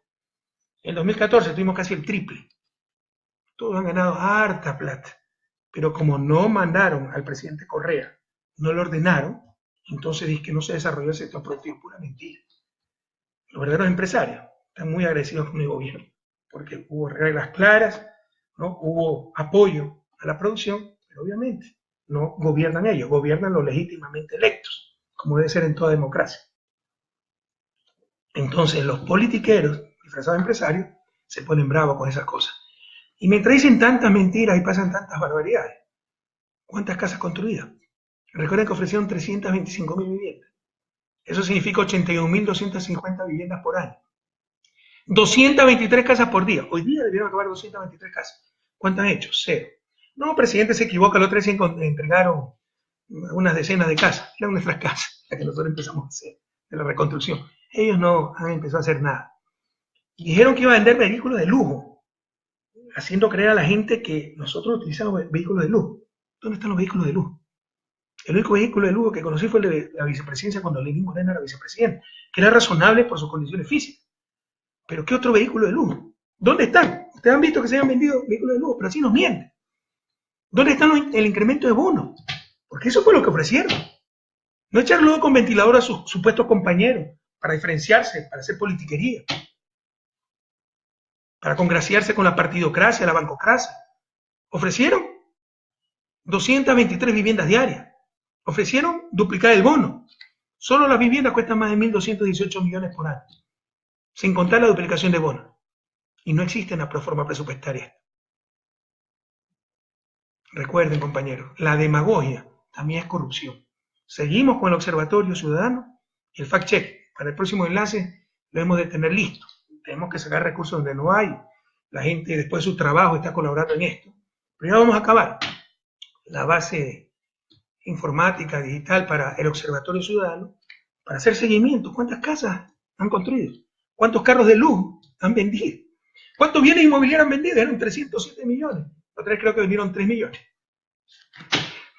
En 2014 tuvimos casi el triple. Todos han ganado harta plata. Pero como no mandaron al presidente Correa, no lo ordenaron, entonces dice que no se desarrolló el sector productivo. Pura mentira. Los verdaderos empresarios están muy agradecidos con el gobierno, porque hubo reglas claras, ¿no? Hubo apoyo a la producción, pero obviamente no gobiernan ellos, gobiernan los legítimamente electos, como debe ser en toda democracia. Entonces los politiqueros, disfrazados de empresarios, se ponen bravos con esas cosas. Y mientras dicen tantas mentiras y pasan tantas barbaridades, ¿cuántas casas construidas? Recuerden que ofrecieron 325.000 viviendas. Eso significa 81.250 viviendas por año. 223 casas por día. Hoy día debieron acabar 223 casas. ¿Cuántas han hecho? Cero. No, presidente se equivoca, el otro día entregaron unas decenas de casas. Eran nuestras casas, las que nosotros empezamos a hacer, de la reconstrucción. Ellos no han empezado a hacer nada. Y dijeron que iba a vender vehículos de lujo, haciendo creer a la gente que nosotros utilizamos vehículos de lujo. ¿Dónde están los vehículos de lujo? El único vehículo de lujo que conocí fue el de la vicepresidencia cuando Lenín Moreno era vicepresidente, que era razonable por sus condiciones físicas. ¿Pero qué otro vehículo de lujo? ¿Dónde están? Ustedes han visto que se hayan vendido vehículos de lujo, pero así nos mienten. ¿Dónde está el incremento de bonos? Porque eso fue lo que ofrecieron. No echar luego con ventilador a sus supuestos compañeros para diferenciarse, para hacer politiquería, para congraciarse con la partidocracia, la bancocracia. Ofrecieron 223 viviendas diarias. Ofrecieron duplicar el bono. Solo las viviendas cuestan más de 1.218 millones por año, sin contar la duplicación de bonos. Y no existe una proforma presupuestaria. Recuerden, compañeros, la demagogia también es corrupción. Seguimos con el Observatorio Ciudadano y el fact-check. Para el próximo enlace lo hemos de tener listo. Tenemos que sacar recursos donde no hay. La gente después de su trabajo está colaborando en esto. Pero ya vamos a acabar. La base informática, digital para el Observatorio Ciudadano, para hacer seguimiento. ¿Cuántas casas han construido? ¿Cuántos carros de luz han vendido? ¿Cuántos bienes inmobiliarios han vendido? Eran 307 millones. La otra vez creo que vendieron 3 millones.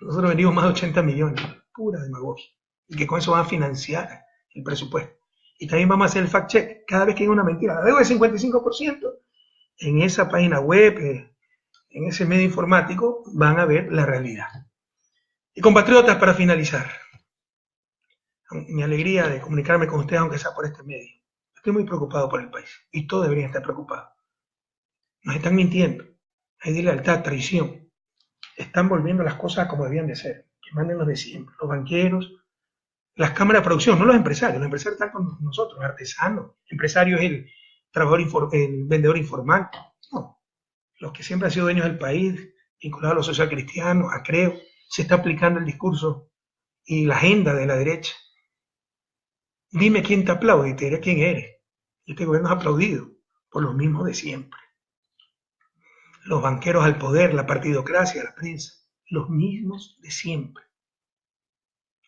Nosotros vendimos más de 80 millones. Pura demagogia. Y que con eso van a financiar el presupuesto. Y también vamos a hacer el fact check. Cada vez que hay una mentira, la deuda es 55%, en esa página web, en ese medio informático, van a ver la realidad. Y compatriotas, para finalizar, mi alegría de comunicarme con ustedes, aunque sea por este medio. Estoy muy preocupado por el país. Y todos deberían estar preocupados. Nos están mintiendo. Hay lealtad, traición. Están volviendo las cosas como debían de ser. Que manden los de siempre. Los banqueros, las cámaras de producción, no los empresarios. Los empresarios están con nosotros, artesanos. El empresario es el trabajador, el vendedor informal. No. Los que siempre han sido dueños del país, vinculados a los social cristianos, a Creo, se está aplicando el discurso y la agenda de la derecha. Dime quién te aplaude y te diré quién eres. Este gobierno es aplaudido por los mismos de siempre. Los banqueros al poder, la partidocracia, la prensa, los mismos de siempre.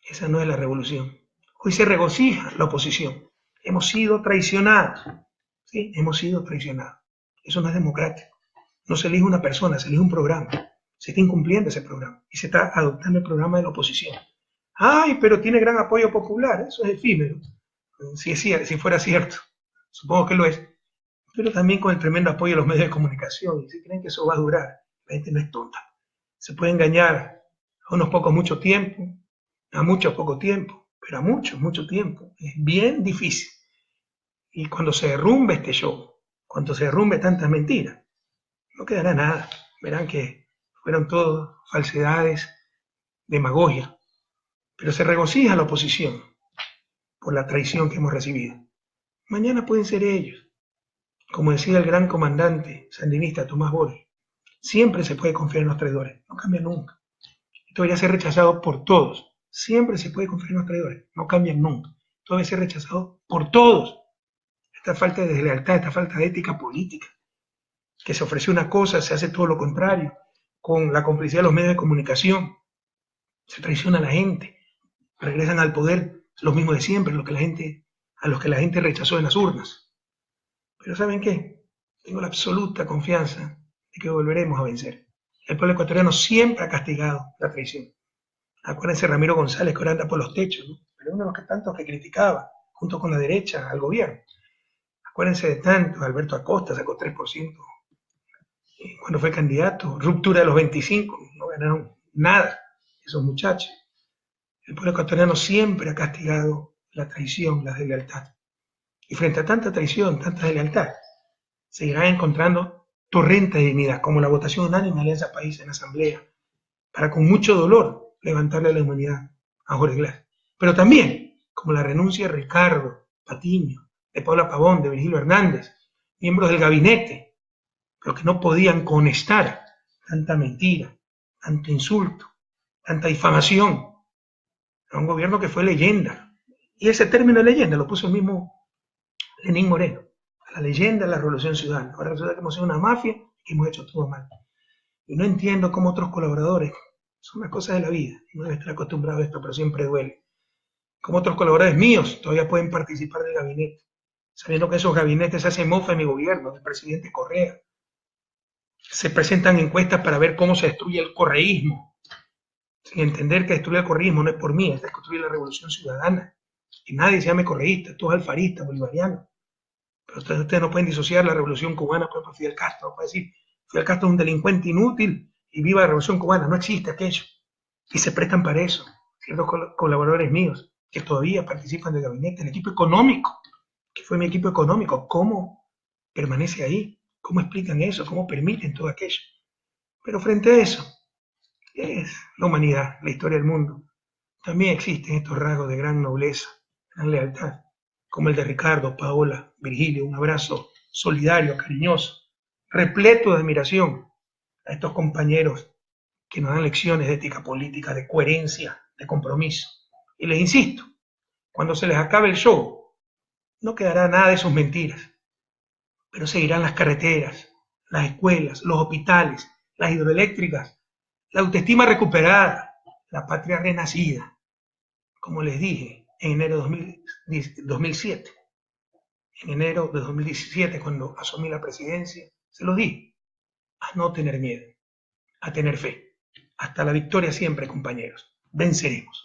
Esa no es la revolución. Hoy se regocija la oposición. Hemos sido traicionados. ¿Sí? Hemos sido traicionados. Eso no es democrático. No se elige una persona, se elige un programa. Se está incumpliendo ese programa y se está adoptando el programa de la oposición. Ay, pero tiene gran apoyo popular. Eso es efímero. Si fuera cierto. Supongo que lo es. Pero también con el tremendo apoyo de los medios de comunicación. Y si creen que eso va a durar, la gente no es tonta. Se puede engañar a unos pocos mucho tiempo, a muchos poco tiempo, pero a mucho, mucho tiempo. Es bien difícil. Y cuando se derrumbe este show, cuando se derrumbe tantas mentiras, no quedará nada. Verán que fueron todo falsedades, demagogia. Pero se regocija la oposición por la traición que hemos recibido. Mañana pueden ser ellos. Como decía el gran comandante sandinista Tomás Borges, siempre se puede confiar en los traidores, no cambia nunca. Esto debería ser rechazado por todos. Siempre se puede confiar en los traidores, no cambian nunca. Esto debe ser rechazado por todos. Esta falta de lealtad, esta falta de ética política, que se ofrece una cosa, se hace todo lo contrario, con la complicidad de los medios de comunicación, se traiciona a la gente, regresan al poder los mismos de siempre, a los que la gente rechazó en las urnas. Pero ¿saben qué? Tengo la absoluta confianza de que volveremos a vencer. El pueblo ecuatoriano siempre ha castigado la traición. Acuérdense Ramiro González, que ahora anda por los techos, ¿no? Pero uno de los tantos que criticaba, junto con la derecha, al gobierno. Acuérdense de tantos, Alberto Acosta sacó 3% cuando fue candidato, ruptura de los 25, no ganaron nada esos muchachos. El pueblo ecuatoriano siempre ha castigado la traición, la deslealtad. Y frente a tanta traición, tanta deslealtad, seguirán encontrando torrentes de dignidad, como la votación unánime de Alianza País en la Asamblea, para con mucho dolor levantarle la inmunidad a Jorge Glass. Pero también, como la renuncia de Ricardo Patiño, de Paula Pavón, de Virgilio Hernández, miembros del gabinete, pero que no podían conectar tanta mentira, tanto insulto, tanta difamación a un gobierno que fue leyenda. Y ese término de leyenda lo puso el mismo Lenín Moreno, a la leyenda de la Revolución Ciudadana. Ahora resulta que hemos sido una mafia y que hemos hecho todo mal. Y no entiendo cómo otros colaboradores, son las cosas de la vida, no debe estar acostumbrado a esto, pero siempre duele. Como otros colaboradores míos todavía pueden participar del gabinete, sabiendo que esos gabinetes se hacen mofa en mi gobierno, del presidente Correa. Se presentan encuestas para ver cómo se destruye el correísmo, sin entender que destruir el correísmo no es por mí, es destruir la Revolución Ciudadana. Que nadie se llame correísta, todos alfaristas, bolivarianos. Pero ustedes no pueden disociar la Revolución Cubana por Fidel Castro, no pueden decir Fidel Castro es un delincuente inútil y viva la Revolución Cubana, no existe aquello. Y se prestan para eso, ciertos colaboradores míos que todavía participan del gabinete, el equipo económico, que fue mi equipo económico, ¿cómo permanece ahí? ¿Cómo explican eso? ¿Cómo permiten todo aquello? Pero frente a eso, es la humanidad, la historia del mundo. También existen estos rasgos de gran nobleza, gran lealtad, como el de Ricardo, Paola, Virgilio, un abrazo solidario, cariñoso, repleto de admiración a estos compañeros que nos dan lecciones de ética política, de coherencia, de compromiso. Y les insisto, cuando se les acabe el show, no quedará nada de sus mentiras, pero seguirán las carreteras, las escuelas, los hospitales, las hidroeléctricas, la autoestima recuperada, la patria renacida, como les dije en enero de 2007. en enero de 2017, cuando asumí la presidencia, se lo di, a no tener miedo, a tener fe. Hasta la victoria siempre, compañeros. Venceremos.